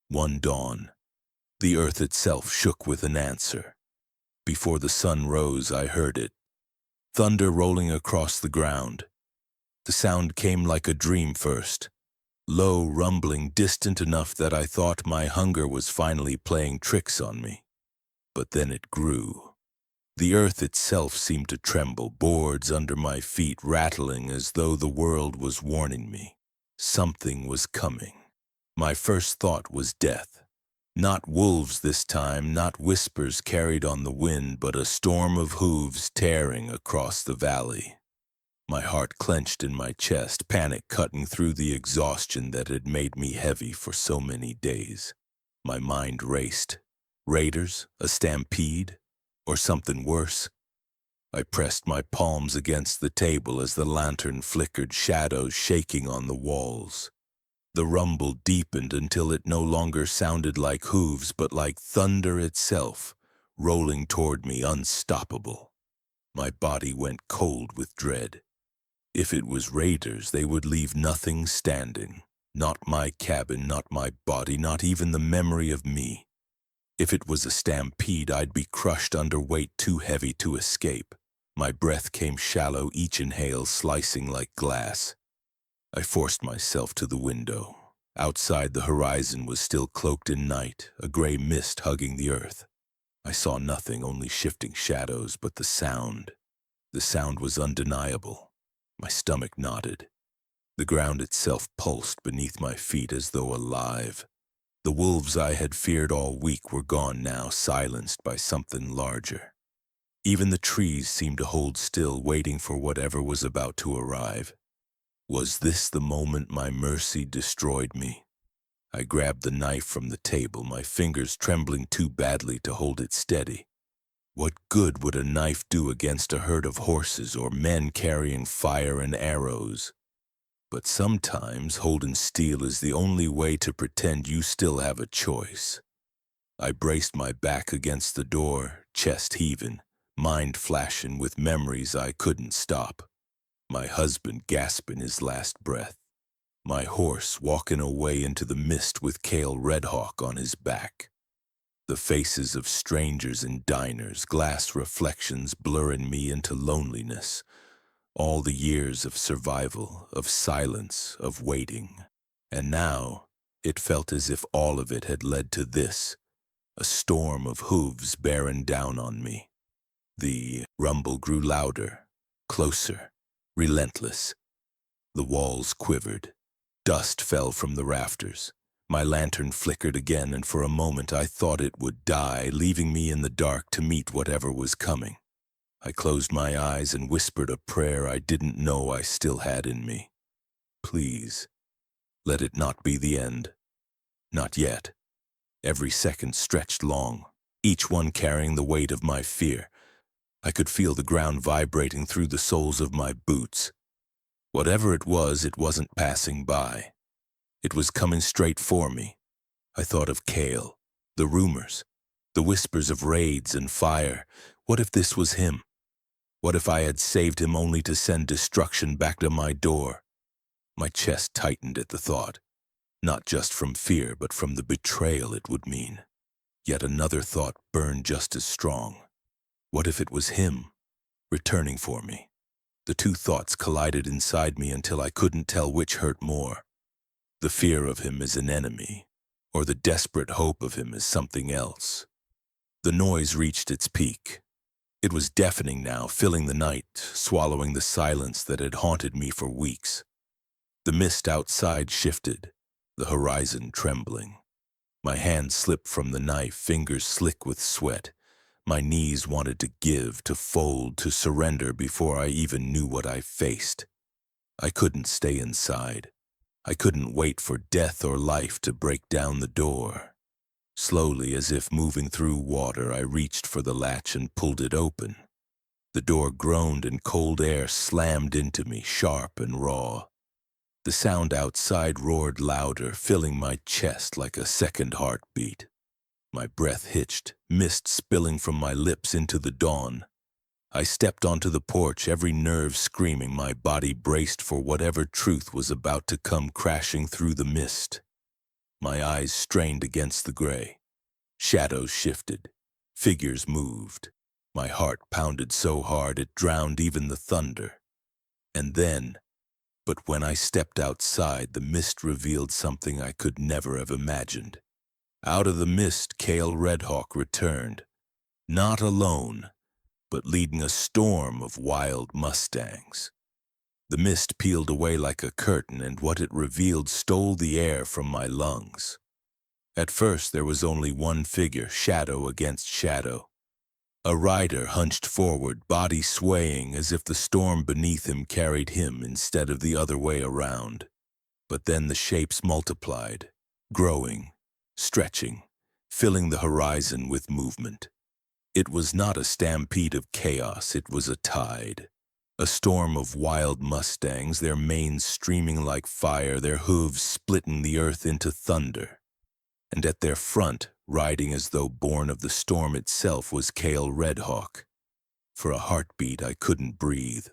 one dawn, the earth itself shook with an answer. Before the sun rose, I heard it. Thunder rolling across the ground. The sound came like a dream first, low, rumbling, distant enough that I thought my hunger was finally playing tricks on me. But then it grew. The earth itself seemed to tremble, boards under my feet rattling as though the world was warning me. Something was coming. My first thought was death. Not wolves this time, not whispers carried on the wind, but a storm of hooves tearing across the valley. My heart clenched in my chest, panic cutting through the exhaustion that had made me heavy for so many days. My mind raced. Raiders? A stampede? Or something worse? I pressed my palms against the table as the lantern flickered, shadows shaking on the walls. The rumble deepened until it no longer sounded like hooves, but like thunder itself, rolling toward me unstoppable. My body went cold with dread. If it was raiders, they would leave nothing standing. Not my cabin, not my body, not even the memory of me. If it was a stampede, I'd be crushed under weight too heavy to escape. My breath came shallow, each inhale slicing like glass. I forced myself to the window. Outside, the horizon was still cloaked in night, a gray mist hugging the earth. I saw nothing, only shifting shadows, but the sound was undeniable. My stomach knotted. The ground itself pulsed beneath my feet as though alive. The wolves I had feared all week were gone now, silenced by something larger. Even the trees seemed to hold still, waiting for whatever was about to arrive. Was this the moment my mercy destroyed me? I grabbed the knife from the table, my fingers trembling too badly to hold it steady. What good would a knife do against a herd of horses or men carrying fire and arrows? But sometimes holding steel is the only way to pretend you still have a choice. I braced my back against the door, chest heaving, mind flashing with memories I couldn't stop. My husband gasping his last breath. my horse walking away into the mist with Kale Redhawk on his back. The faces of strangers in diners, glass reflections blurring me into loneliness. All the years of survival, of silence, of waiting. And now, it felt as if all of it had led to this, a storm of hooves bearing down on me. The rumble grew louder, closer, relentless. The walls quivered. Dust fell from the rafters. My lantern flickered again, and for a moment I thought it would die, leaving me in the dark to meet whatever was coming. I closed my eyes and whispered a prayer I didn't know I still had in me. Please, let it not be the end. Not yet. Every second stretched long, each one carrying the weight of my fear. I could feel the ground vibrating through the soles of my boots. Whatever it wasn't passing by. It was coming straight for me. I thought of Kale, the rumors, the whispers of raids and fire. What if this was him? What if I had saved him only to send destruction back to my door? My chest tightened at the thought, not just from fear, but from the betrayal it would mean. Yet another thought burned just as strong. What if it was him, returning for me? The two thoughts collided inside me until I couldn't tell which hurt more. The fear of him as an enemy, or the desperate hope of him as something else. The noise reached its peak. It was deafening now, filling the night, swallowing the silence that had haunted me for weeks. The mist outside shifted, the horizon trembling. My hand slipped from the knife, fingers slick with sweat. My knees wanted to give, to fold, to surrender before I even knew what I faced. I couldn't stay inside. I couldn't wait for death or life to break down the door. Slowly, as if moving through water, I reached for the latch and pulled it open. The door groaned and cold air slammed into me, sharp and raw. The sound outside roared louder, filling my chest like a second heartbeat. My breath hitched, mist spilling from my lips into the dawn. I stepped onto the porch, every nerve screaming, my body braced for whatever truth was about to come crashing through the mist. My eyes strained against the gray. Shadows shifted. Figures moved. My heart pounded so hard it drowned even the thunder. And then, but when I stepped outside, the mist revealed something I could never have imagined. Out of the mist, Kale Redhawk returned. Not alone, but leading a storm of wild mustangs. The mist peeled away like a curtain, and what it revealed stole the air from my lungs. At first, there was only one figure, shadow against shadow. A rider hunched forward, body swaying as if the storm beneath him carried him instead of the other way around. But then the shapes multiplied, growing, stretching, filling the horizon with movement. It was not a stampede of chaos, it was a tide. A storm of wild mustangs, their manes streaming like fire, their hooves splitting the earth into thunder. And at their front, riding as though born of the storm itself, was Kale Redhawk. For a heartbeat I couldn't breathe.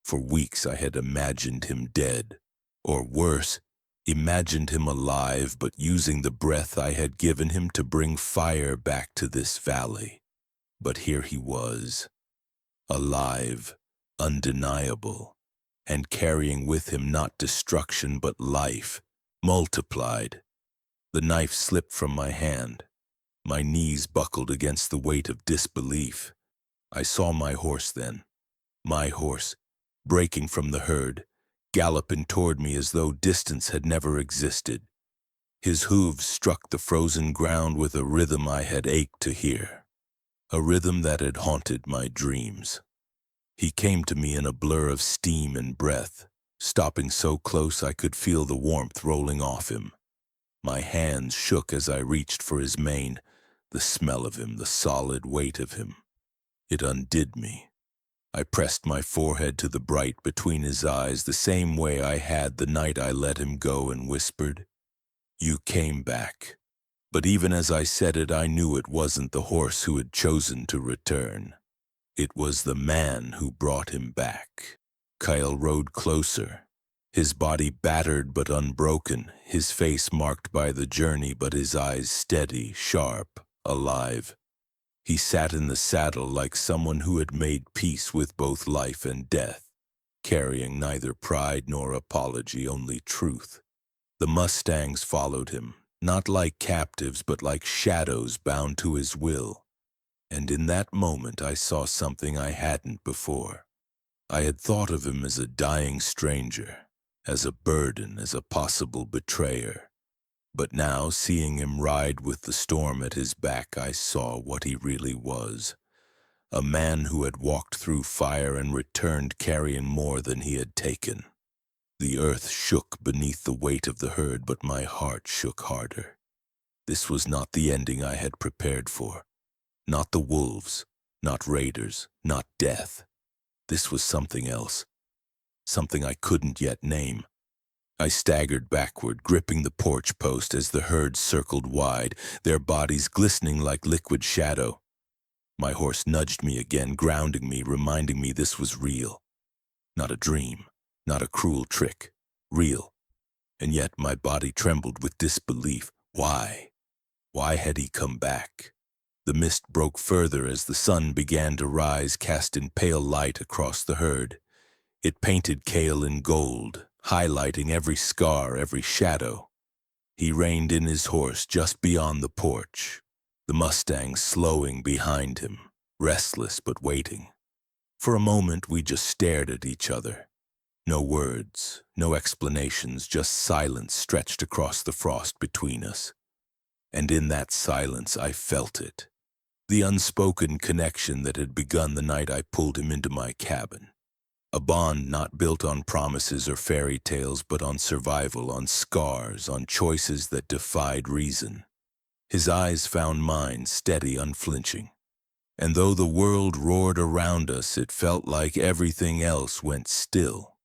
For weeks I had imagined him dead. Or worse, imagined him alive, but using the breath I had given him to bring fire back to this valley. But here he was, alive, undeniable, and carrying with him not destruction but life, multiplied. The knife slipped from my hand. My knees buckled against the weight of disbelief. I saw my horse then, my horse, breaking from the herd, galloping toward me as though distance had never existed. His hooves struck the frozen ground with a rhythm I had ached to hear. A rhythm that had haunted my dreams. He came to me in a blur of steam and breath, stopping so close I could feel the warmth rolling off him. My hands shook as I reached for his mane, the smell of him, the solid weight of him. It undid me. I pressed my forehead to the bright between his eyes the same way I had the night I let him go and whispered, "You came back." But even as I said it, I knew it wasn't the horse who had chosen to return. It was the man who brought him back. Kyle rode closer, His body battered but unbroken, his face marked by the journey but his eyes steady, sharp, alive. He sat in the saddle like someone who had made peace with both life and death, carrying neither pride nor apology, only truth. The mustangs followed him, not like captives but like shadows bound to his will. And in that moment I saw something I hadn't before. I had thought of him as a dying stranger, as a burden, as a possible betrayer. But now, seeing him ride with the storm at his back, I saw what he really was. A man who had walked through fire and returned carrying more than he had taken. The earth shook beneath the weight of the herd, but my heart shook harder. This was not the ending I had prepared for. Not the wolves, not raiders, not death. This was something else, something I couldn't yet name. I staggered backward, gripping the porch post as the herd circled wide, their bodies glistening like liquid shadow. My horse nudged me again, grounding me, reminding me this was real. Not a dream, not a cruel trick, real. And yet my body trembled with disbelief. Why? Why had he come back? The mist broke further as the sun began to rise, casting pale light across the herd. It painted Cale in gold, highlighting every scar, every shadow. He reined in his horse just beyond the porch, the mustangs slowing behind him, restless but waiting. For a moment we just stared at each other. No words, no explanations, just silence stretched across the frost between us. And in that silence I felt it. The unspoken connection that had begun the night I pulled him into my cabin. A bond not built on promises or fairy tales, but on survival, on scars, on choices that defied reason. His eyes found mine, steady, unflinching. And though the world roared around us, it felt like everything else went still.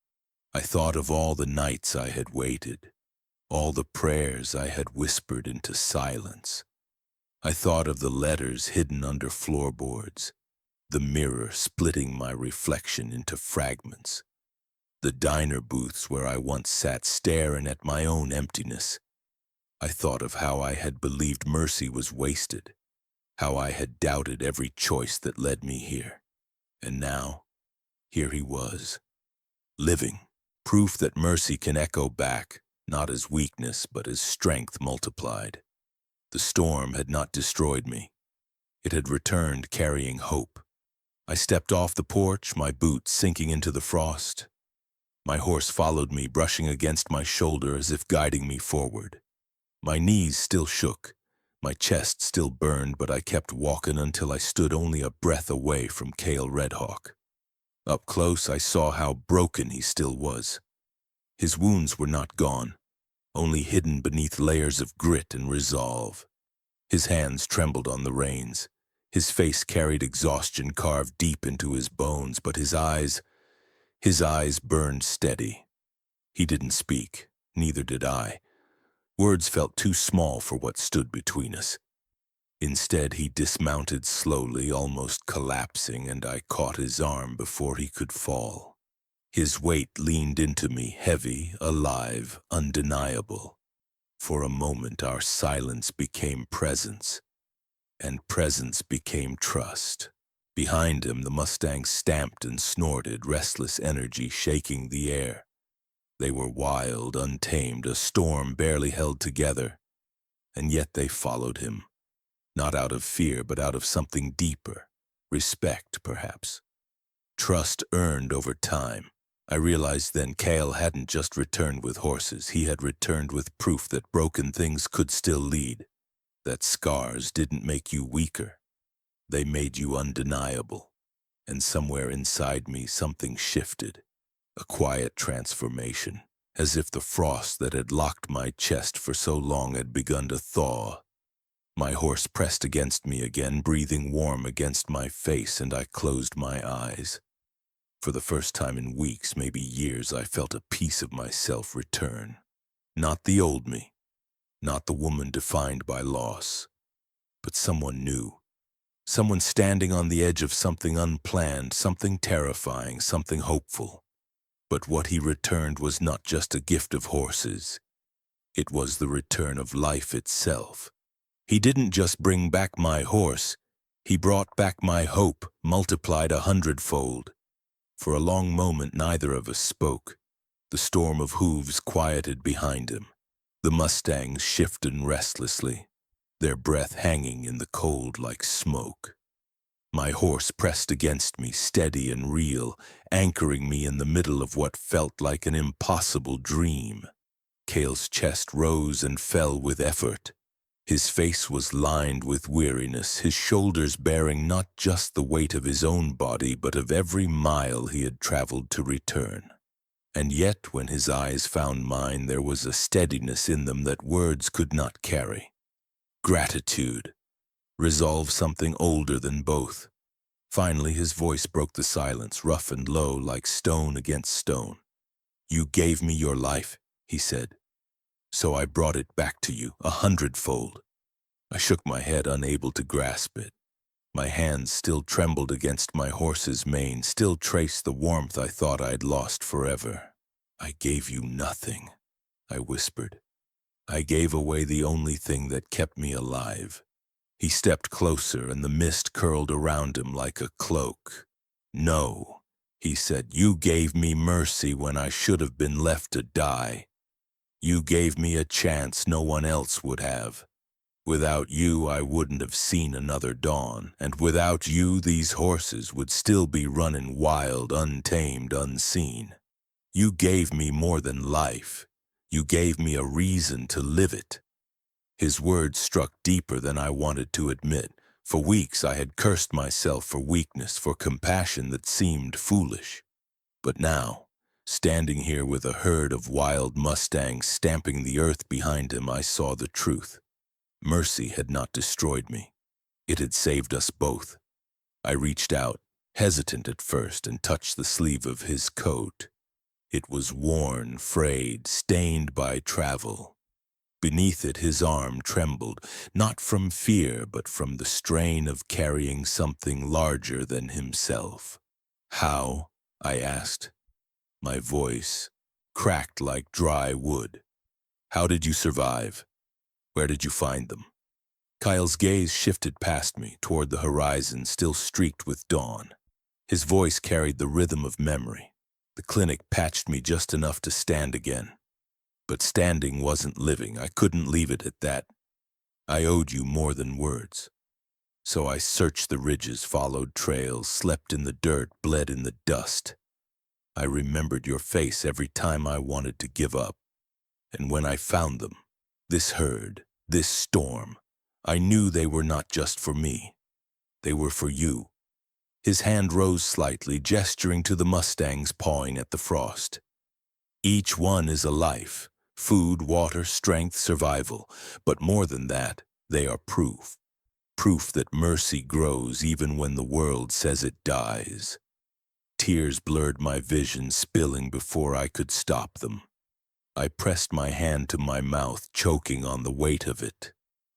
I thought of all the nights I had waited, all the prayers I had whispered into silence. I thought of the letters hidden under floorboards, the mirror splitting my reflection into fragments, the diner booths where I once sat staring at my own emptiness. I thought of how I had believed mercy was wasted, how I had doubted every choice that led me here. And now, here he was, living, proof that mercy can echo back, not as weakness but as strength multiplied. The storm had not destroyed me. It had returned carrying hope. I stepped off the porch, my boots sinking into the frost. My horse followed me, brushing against my shoulder as if guiding me forward. My knees still shook, my chest still burned, but I kept walking until I stood only a breath away from Cale Redhawk. Up close, I saw how broken he still was. His wounds were not gone, only hidden beneath layers of grit and resolve. His hands trembled on the reins. His face carried exhaustion carved deep into his bones, but his eyes burned steady. He didn't speak, neither did I. Words felt too small for what stood between us. Instead, he dismounted slowly, almost collapsing, and I caught his arm before he could fall. His weight leaned into me, heavy, alive, undeniable. For a moment, our silence became presence, and presence became trust. Behind him, the mustangs stamped and snorted, restless energy shaking the air. They were wild, untamed, a storm barely held together. And yet they followed him, not out of fear, but out of something deeper. Respect, perhaps. Trust earned over time. I realized then Cale hadn't just returned with horses. He had returned with proof that broken things could still lead, that scars didn't make you weaker. They made you undeniable. And somewhere inside me, something shifted, a quiet transformation, as if the frost that had locked my chest for so long had begun to thaw. My horse pressed against me again, breathing warm against my face, and I closed my eyes. For the first time in weeks, maybe years, I felt a piece of myself return. Not the old me, not the woman defined by loss, but someone new. Someone standing on the edge of something unplanned, something terrifying, something hopeful. But what he returned was not just a gift of horses. It was the return of life itself. He didn't just bring back my horse. He brought back my hope, multiplied 100-fold. For a long moment, neither of us spoke. The storm of hooves quieted behind him. The mustangs shifted restlessly, their breath hanging in the cold like smoke. My horse pressed against me, steady and real, anchoring me in the middle of what felt like an impossible dream. Cale's chest rose and fell with effort. His face was lined with weariness, his shoulders bearing not just the weight of his own body, but of every mile he had traveled to return. And yet, when his eyes found mine, there was a steadiness in them that words could not carry. Gratitude. Resolve something older than both. Finally, his voice broke the silence, rough and low, like stone against stone. "You gave me your life," he said. "So I brought it back to you, 100-fold. I shook my head, unable to grasp it. My hands still trembled against my horse's mane, still traced the warmth I thought I'd lost forever. "I gave you nothing," I whispered. "I gave away the only thing that kept me alive." He stepped closer, and the mist curled around him like a cloak. "No," he said, "you gave me mercy when I should have been left to die. You gave me a chance no one else would have. Without you, I wouldn't have seen another dawn, and without you, these horses would still be running wild, untamed, unseen. You gave me more than life. You gave me a reason to live it." His words struck deeper than I wanted to admit. For weeks I had cursed myself for weakness, for compassion that seemed foolish. But now, standing here with a herd of wild mustangs stamping the earth behind him, I saw the truth. Mercy had not destroyed me. It had saved us both. I reached out, hesitant at first, and touched the sleeve of his coat. It was worn, frayed, stained by travel. Beneath it, his arm trembled, not from fear, but from the strain of carrying something larger than himself. "How?" I asked. My voice cracked like dry wood. "How did you survive? Where did you find them?" Kyle's gaze shifted past me, toward the horizon still streaked with dawn. His voice carried the rhythm of memory. "The clinic patched me just enough to stand again. But standing wasn't living. I couldn't leave it at that. I owed you more than words. So I searched the ridges, followed trails, slept in the dirt, bled in the dust. I remembered your face every time I wanted to give up. And when I found them, this herd, this storm, I knew they were not just for me. They were for you." His hand rose slightly, gesturing to the mustangs pawing at the frost. "Each one is a life. Food, water, strength, survival. But more than that, they are proof. Proof that mercy grows even when the world says it dies." Tears blurred my vision, spilling before I could stop them. I pressed my hand to my mouth, choking on the weight of it.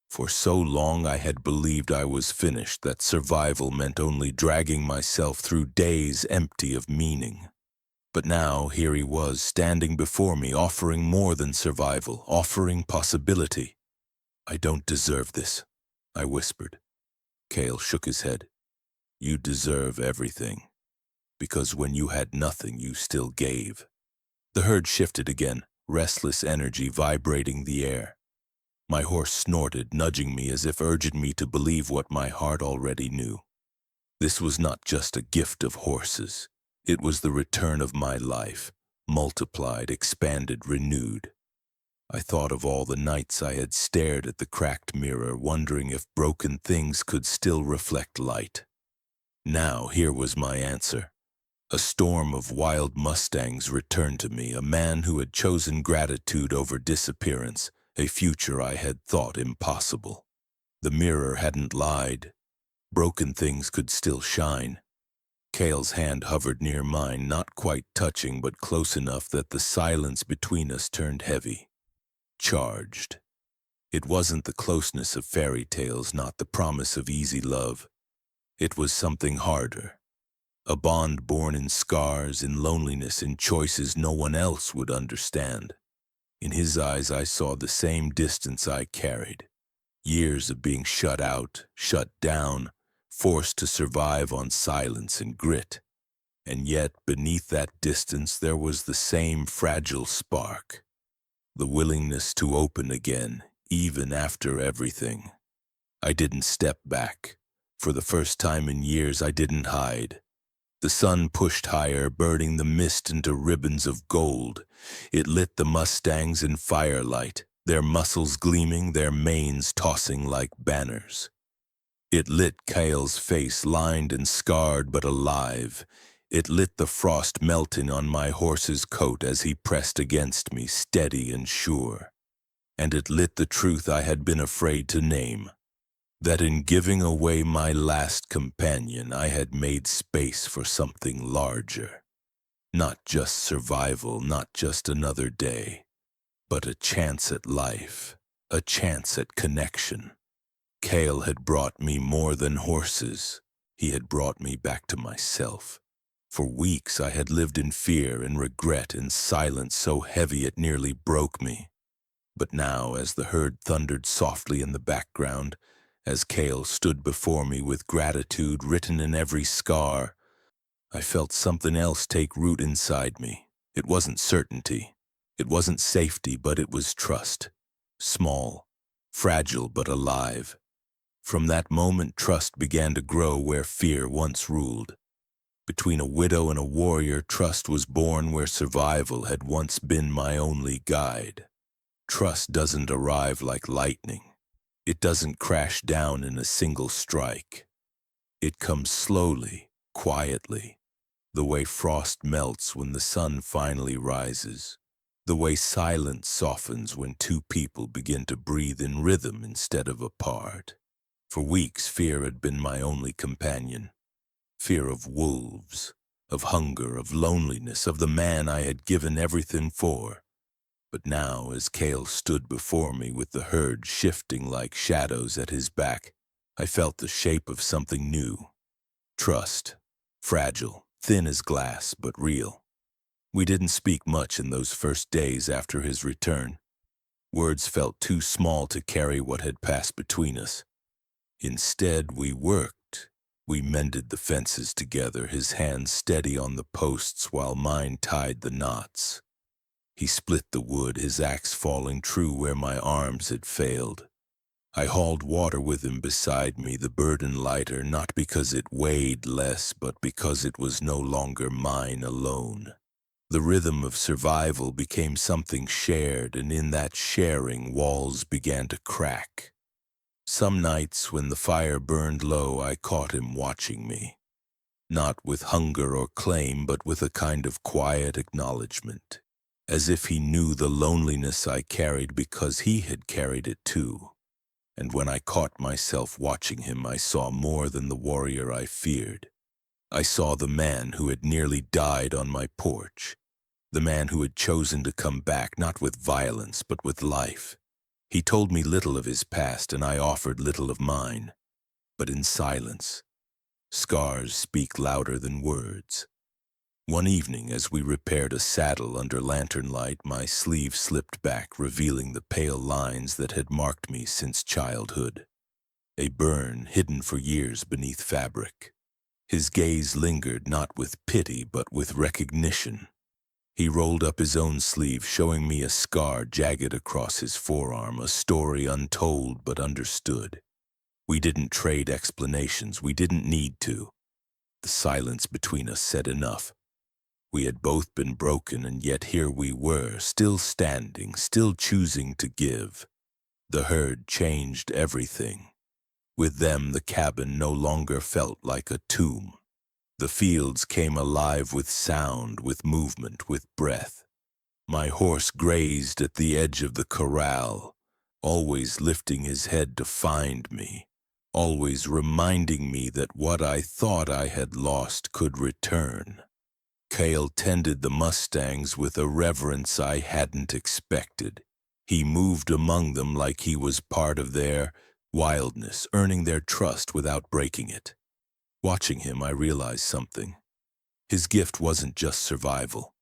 For so long I had believed I was finished, that survival meant only dragging myself through days empty of meaning. But now here he was, standing before me, offering more than survival, offering possibility. "I don't deserve this," I whispered. Cale shook his head. "You deserve everything. Because when you had nothing, you still gave." The herd shifted again, restless energy vibrating the air. My horse snorted, nudging me as if urging me to believe what my heart already knew. This was not just a gift of horses. It was the return of my life, multiplied, expanded, renewed. I thought of all the nights I had stared at the cracked mirror, wondering if broken things could still reflect light. Now here was my answer. A storm of wild mustangs returned to me, a man who had chosen gratitude over disappearance, a future I had thought impossible. The mirror hadn't lied. Broken things could still shine. Cale's hand hovered near mine, not quite touching, but close enough that the silence between us turned heavy. Charged. It wasn't the closeness of fairy tales, not the promise of easy love. It was something harder. A bond born in scars, in loneliness, in choices no one else would understand. In his eyes I saw the same distance I carried. Years of being shut out, shut down, forced to survive on silence and grit. And yet, beneath that distance, there was the same fragile spark. The willingness to open again, even after everything. I didn't step back. For the first time in years, I didn't hide. The sun pushed higher, burning the mist into ribbons of gold. It lit the mustangs in firelight, their muscles gleaming, their manes tossing like banners. It lit Kale's face, lined and scarred but alive. It lit the frost melting on my horse's coat as he pressed against me, steady and sure. And it lit the truth I had been afraid to name, that in giving away my last companion, I had made space for something larger. Not just survival, not just another day, but a chance at life, a chance at connection. Kale had brought me more than horses. He had brought me back to myself. For weeks I had lived in fear and regret in silence so heavy it nearly broke me. But now, as the herd thundered softly in the background, as Kale stood before me with gratitude written in every scar, I felt something else take root inside me. It wasn't certainty. It wasn't safety, but it was trust. Small, fragile, but alive. From that moment, trust began to grow where fear once ruled. Between a widow and a warrior, trust was born where survival had once been my only guide. Trust doesn't arrive like lightning. It doesn't crash down in a single strike. It comes slowly, quietly, the way frost melts when the sun finally rises, the way silence softens when two people begin to breathe in rhythm instead of apart. For weeks, fear had been my only companion. Fear of wolves, of hunger, of loneliness, of the man I had given everything for. But now, as Kale stood before me with the herd shifting like shadows at his back, I felt the shape of something new. Trust. Fragile, thin as glass, but real. We didn't speak much in those first days after his return. Words felt too small to carry what had passed between us. Instead, we worked. We mended the fences together, his hands steady on the posts while mine tied the knots. He split the wood, his axe falling true where my arms had failed. I hauled water with him beside me, the burden lighter, not because it weighed less, but because it was no longer mine alone. The rhythm of survival became something shared, and in that sharing, walls began to crack. Some nights when the fire burned low, I caught him watching me. Not with hunger or claim, but with a kind of quiet acknowledgement, as if he knew the loneliness I carried because he had carried it too. And when I caught myself watching him, I saw more than the warrior I feared. I saw the man who had nearly died on my porch, the man who had chosen to come back, not with violence, but with life. He told me little of his past, and I offered little of mine, but in silence. Scars speak louder than words. One evening, as we repaired a saddle under lantern light, my sleeve slipped back, revealing the pale lines that had marked me since childhood. A burn hidden for years beneath fabric. His gaze lingered not with pity, but with recognition. He rolled up his own sleeve, showing me a scar jagged across his forearm, a story untold but understood. We didn't trade explanations. We didn't need to. The silence between us said enough. We had both been broken, and yet here we were, still standing, still choosing to give. The herd changed everything. With them, the cabin no longer felt like a tomb. The fields came alive with sound, with movement, with breath. My horse grazed at the edge of the corral, always lifting his head to find me, always reminding me that what I thought I had lost could return. Kale tended the mustangs with a reverence I hadn't expected. He moved among them like he was part of their wildness, earning their trust without breaking it. Watching him, I realized something. His gift wasn't just survival.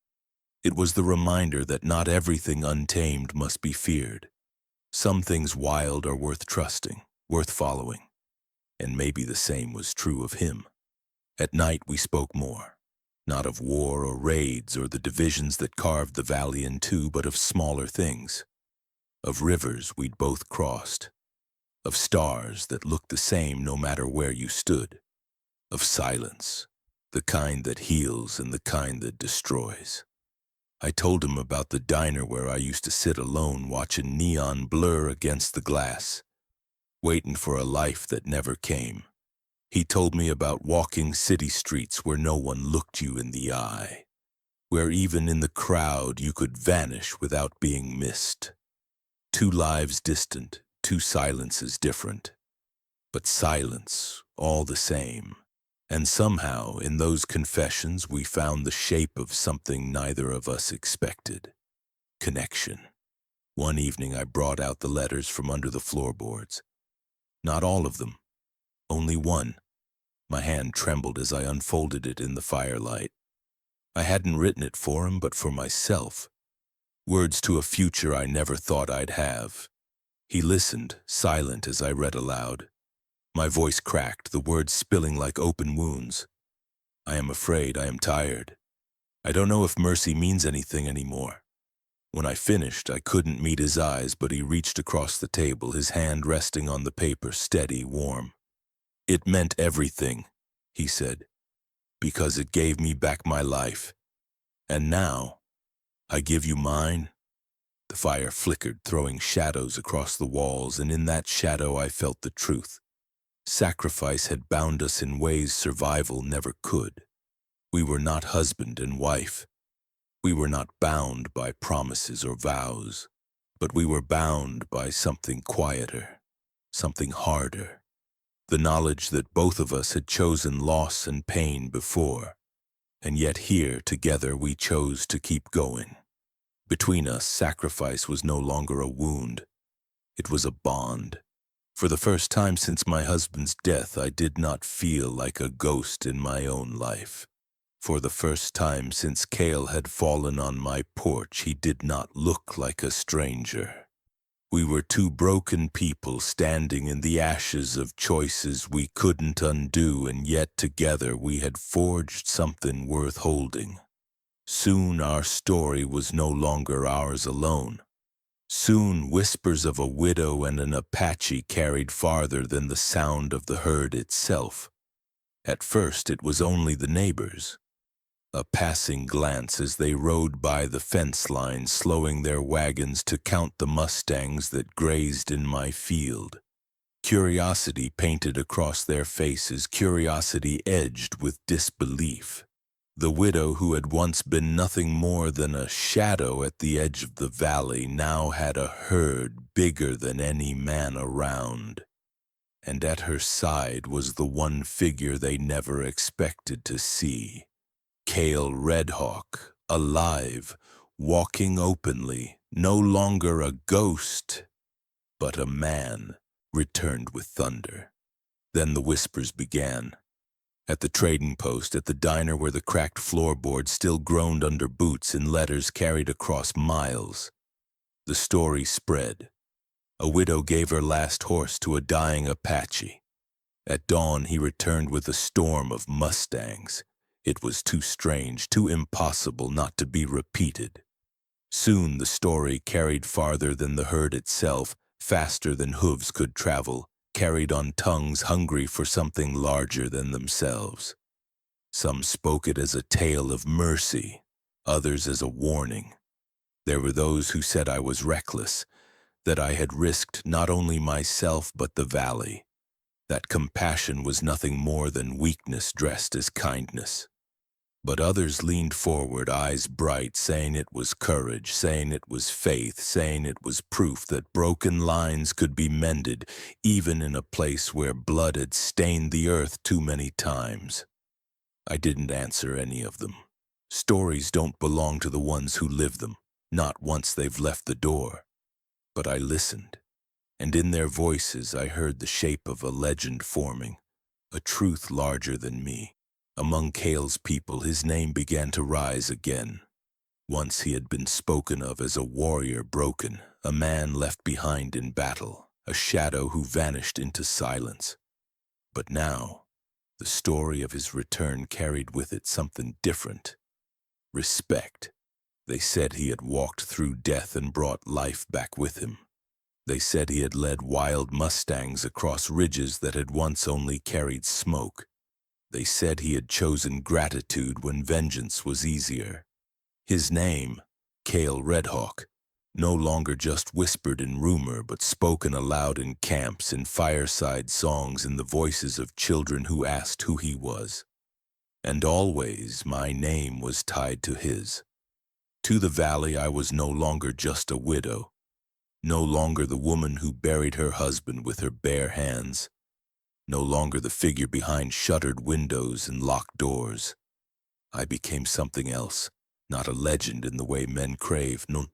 It was the reminder that not everything untamed must be feared. Some things wild are worth trusting, worth following, and maybe the same was true of him. At night we spoke more, not of war or raids or the divisions that carved the valley in two, but of smaller things, of rivers we'd both crossed, of stars that looked the same no matter where you stood, of silence, the kind that heals and the kind that destroys. I told him about the diner where I used to sit alone watching neon blur against the glass, waiting for a life that never came. He told me about walking city streets where no one looked you in the eye, where even in the crowd you could vanish without being missed. Two lives distant, two silences different, but silence all the same. And somehow, in those confessions, we found the shape of something neither of us expected. Connection. One evening I brought out the letters from under the floorboards. Not all of them, only one. My hand trembled as I unfolded it in the firelight. I hadn't written it for him, but for myself. Words to a future I never thought I'd have. He listened, silent as I read aloud. My voice cracked, the words spilling like open wounds. I am afraid, I am tired. I don't know if mercy means anything anymore. When I finished, I couldn't meet his eyes, but he reached across the table, his hand resting on the paper, steady, warm. It meant everything, he said, because it gave me back my life. And now, I give you mine. The fire flickered, throwing shadows across the walls, and in that shadow I felt the truth. Sacrifice had bound us in ways survival never could. We were not husband and wife. We were not bound by promises or vows, but we were bound by something quieter, something harder. The knowledge that both of us had chosen loss and pain before, and yet here together we chose to keep going. Between us, sacrifice was no longer a wound. It was a bond. For the first time since my husband's death, I did not feel like a ghost in my own life. For the first time since Cale had fallen on my porch, he did not look like a stranger. We were two broken people standing in the ashes of choices we couldn't undo, and yet together we had forged something worth holding. Soon our story was no longer ours alone. Soon whispers of a widow and an Apache carried farther than the sound of the herd itself. At first it was only the neighbors. A passing glance as they rode by the fence line, slowing their wagons to count the mustangs that grazed in my field. Curiosity painted across their faces, curiosity edged with disbelief. The widow, who had once been nothing more than a shadow at the edge of the valley, now had a herd bigger than any man around. And at her side was the one figure they never expected to see. Cale Redhawk, alive, walking openly, no longer a ghost, but a man, returned with thunder. Then the whispers began. At the trading post, at the diner where the cracked floorboard still groaned under boots in letters carried across miles. The story spread. A widow gave her last horse to a dying Apache. At dawn he returned with a storm of mustangs. It was too strange, too impossible not to be repeated. Soon the story carried farther than the herd itself, faster than hooves could travel, carried on tongues hungry for something larger than themselves. Some spoke it as a tale of mercy, others as a warning. There were those who said I was reckless, that I had risked not only myself but the valley, that compassion was nothing more than weakness dressed as kindness. But others leaned forward, eyes bright, saying it was courage, saying it was faith, saying it was proof that broken lines could be mended, even in a place where blood had stained the earth too many times. I didn't answer any of them. Stories don't belong to the ones who live them, not once they've left the door. But I listened, and in their voices I heard the shape of a legend forming, a truth larger than me. Among Kale's people, his name began to rise again. Once he had been spoken of as a warrior broken, a man left behind in battle, a shadow who vanished into silence. But now, the story of his return carried with it something different. Respect. They said he had walked through death and brought life back with him. They said he had led wild mustangs across ridges that had once only carried smoke. They said he had chosen gratitude when vengeance was easier. His name, Kale Redhawk, no longer just whispered in rumor but spoken aloud in camps, in fireside songs, in the voices of children who asked who he was. And always my name was tied to his. To the valley I was no longer just a widow, no longer the woman who buried her husband with her bare hands, no longer the figure behind shuttered windows and locked doors. I became something else, not a legend in the way men crave, no,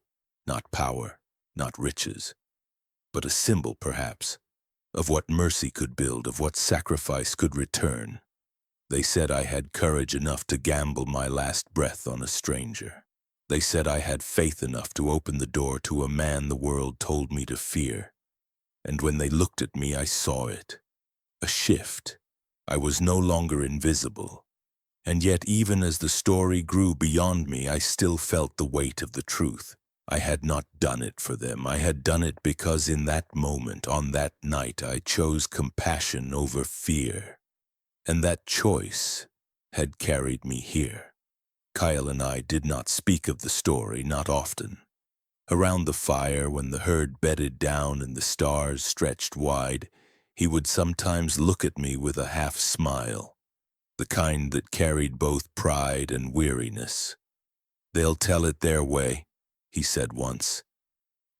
not power, not riches, but a symbol, perhaps, of what mercy could build, of what sacrifice could return. They said I had courage enough to gamble my last breath on a stranger. They said I had faith enough to open the door to a man the world told me to fear. And when they looked at me, I saw it. A shift. I was no longer invisible. And yet, even as the story grew beyond me, I still felt the weight of the truth. I had not done it for them. I had done it because in that moment, on that night, I chose compassion over fear. And that choice had carried me here. Kyle and I did not speak of the story, not often. Around the fire, when the herd bedded down and the stars stretched wide, he would sometimes look at me with a half-smile, the kind that carried both pride and weariness. "They'll tell it their way," he said once,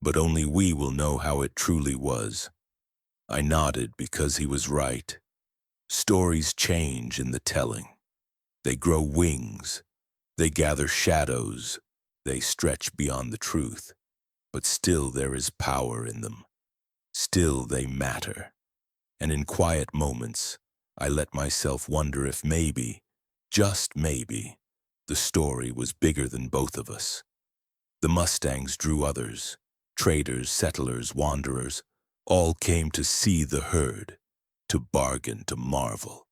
"but only we will know how it truly was." I nodded because he was right. Stories change in the telling. They grow wings. They gather shadows. They stretch beyond the truth. But still there is power in them. Still they matter. And in quiet moments, I let myself wonder if maybe, just maybe, the story was bigger than both of us. The mustangs drew others, traders, settlers, wanderers, all came to see the herd, to bargain, to marvel.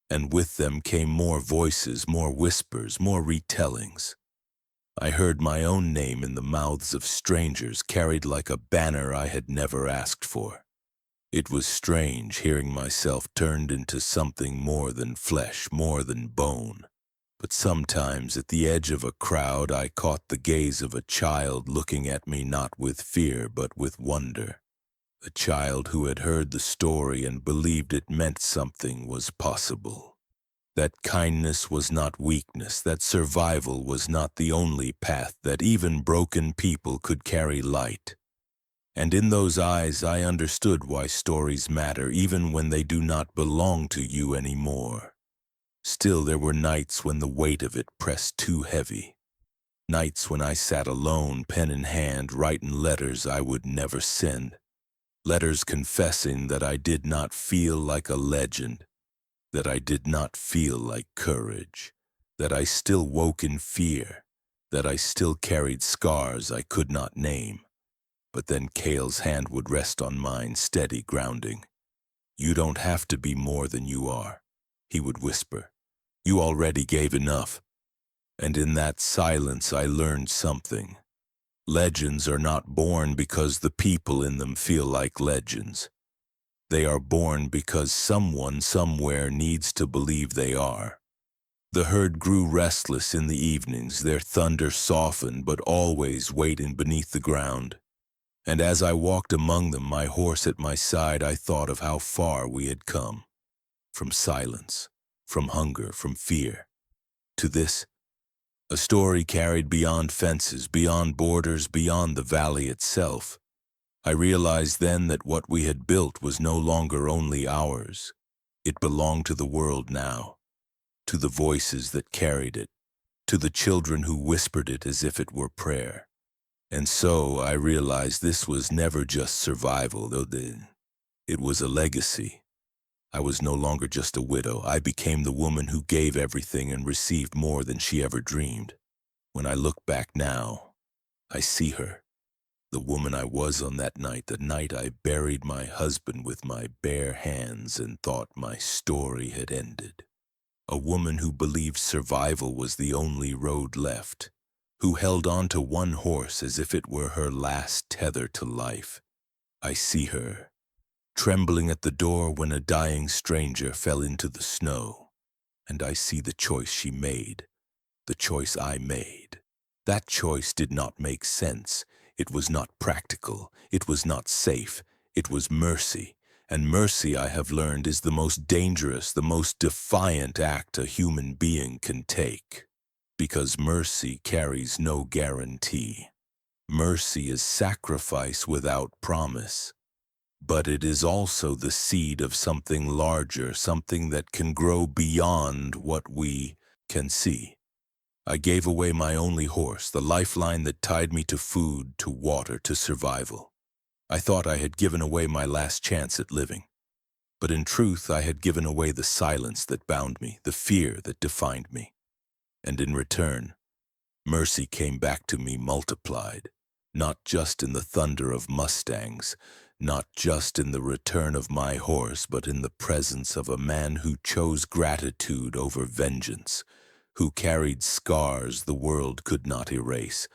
And with them came more voices, more whispers, more retellings. I heard my own name in the mouths of strangers, carried like a banner I had never asked for. It was strange hearing myself turned into something more than flesh, more than bone. But sometimes at the edge of a crowd I caught the gaze of a child looking at me not with fear but with wonder. A child who had heard the story and believed it meant something was possible. That kindness was not weakness, that survival was not the only path, that even broken people could carry light. And in those eyes I understood why stories matter, even when they do not belong to you anymore. Still, there were nights when the weight of it pressed too heavy. Nights when I sat alone, pen in hand, writing letters I would never send. Letters confessing that I did not feel like a legend, that I did not feel like courage, that I still woke in fear, that I still carried scars I could not name. But then Kale's hand would rest on mine, steady, grounding. "You don't have to be more than you are," he would whisper. "You already gave enough." And in that silence I learned something. Legends are not born because the people in them feel like legends. They are born because someone somewhere needs to believe they are. The herd grew restless in the evenings, their thunder softened but always waiting beneath the ground. And as I walked among them, my horse at my side, I thought of how far we had come. From silence, from hunger, from fear, to this, a story carried beyond fences, beyond borders, beyond the valley itself. I realized then that what we had built was no longer only ours. It belonged to the world now, to the voices that carried it, to the children who whispered it as if it were prayer. And so I realized this was never just survival, though it was a legacy. I was no longer just a widow. I became the woman who gave everything and received more than she ever dreamed. When I look back now, I see her, the woman I was on that night, the night I buried my husband with my bare hands and thought my story had ended. A woman who believed survival was the only road left, who held on to one horse as if it were her last tether to life. I see her, trembling at the door when a dying stranger fell into the snow, and I see the choice she made, the choice I made. That choice did not make sense. It was not practical. It was not safe. It was mercy. And mercy, I have learned, is the most dangerous, the most defiant act a human being can take. Because mercy carries no guarantee. Mercy is sacrifice without promise. But it is also the seed of something larger, something that can grow beyond what we can see. I gave away my only horse, the lifeline that tied me to food, to water, to survival. I thought I had given away my last chance at living. But in truth, I had given away the silence that bound me, the fear that defined me. And in return, mercy came back to me multiplied, not just in the thunder of mustangs, not just in the return of my horse, but in the presence of a man who chose gratitude over vengeance, who carried scars the world could not erase,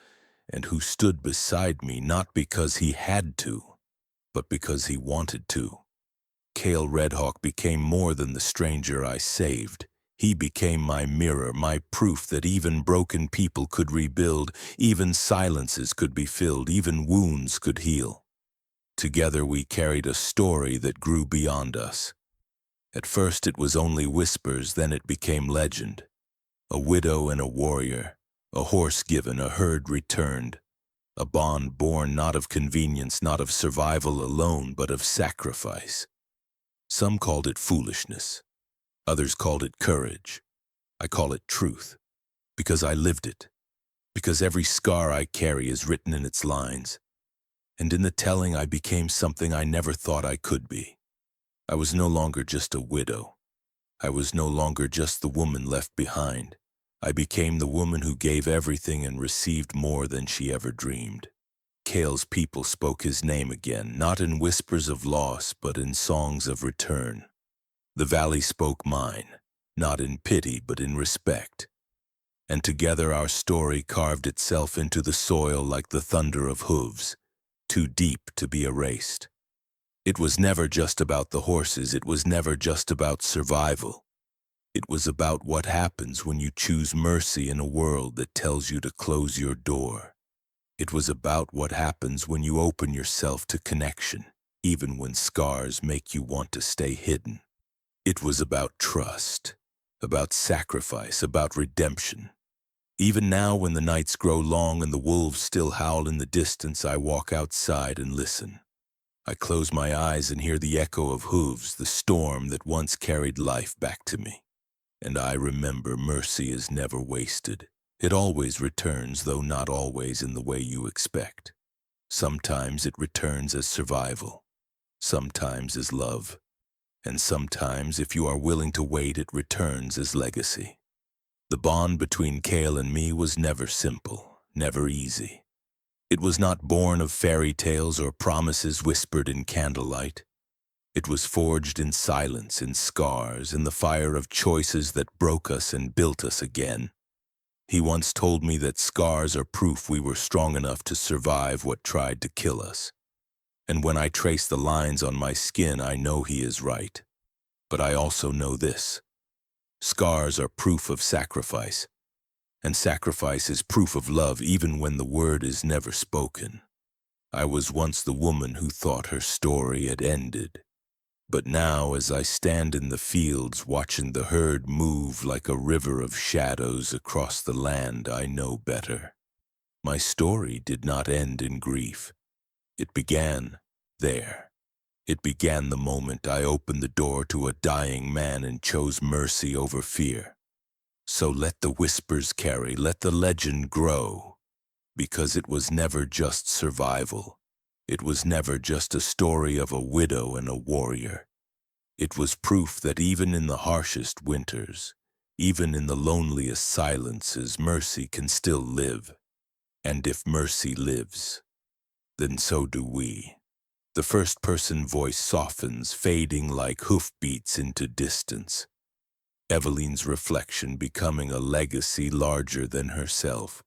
and who stood beside me not because he had to, but because he wanted to. Cale Redhawk became more than the stranger I saved. He became my mirror, my proof that even broken people could rebuild, even silences could be filled, even wounds could heal. Together we carried a story that grew beyond us. At first it was only whispers, then it became legend. A widow and a warrior, a horse given, a herd returned, a bond born not of convenience, not of survival alone, but of sacrifice. Some called it foolishness. Others called it courage. I call it truth, because I lived it, because every scar I carry is written in its lines. And in the telling, I became something I never thought I could be. I was no longer just a widow. I was no longer just the woman left behind. I became the woman who gave everything and received more than she ever dreamed. Cale's people spoke his name again, not in whispers of loss, but in songs of return. The valley spoke mine, not in pity, but in respect. And together our story carved itself into the soil like the thunder of hooves, too deep to be erased. It was never just about the horses, it was never just about survival. It was about what happens when you choose mercy in a world that tells you to close your door. It was about what happens when you open yourself to connection, even when scars make you want to stay hidden. It was about trust, about sacrifice, about redemption. Even now, when the nights grow long and the wolves still howl in the distance, I walk outside and listen. I close my eyes and hear the echo of hooves, the storm that once carried life back to me. And I remember mercy is never wasted. It always returns, though not always in the way you expect. Sometimes it returns as survival, sometimes as love, and sometimes, if you are willing to wait, it returns as legacy. The bond between Cale and me was never simple, never easy. It was not born of fairy tales or promises whispered in candlelight. It was forged in silence, in scars, in the fire of choices that broke us and built us again. He once told me that scars are proof we were strong enough to survive what tried to kill us. And when I trace the lines on my skin, I know he is right. But I also know this: scars are proof of sacrifice, and sacrifice is proof of love even when the word is never spoken. I was once the woman who thought her story had ended. But now, as I stand in the fields watching the herd move like a river of shadows across the land, I know better. My story did not end in grief. It began there. It began the moment I opened the door to a dying man and chose mercy over fear. So let the whispers carry, let the legend grow, because it was never just survival. It was never just a story of a widow and a warrior. It was proof that even in the harshest winters, even in the loneliest silences, mercy can still live. And if mercy lives, then so do we. The first-person voice softens, fading like hoofbeats into distance. Eveline's reflection becoming a legacy larger than herself.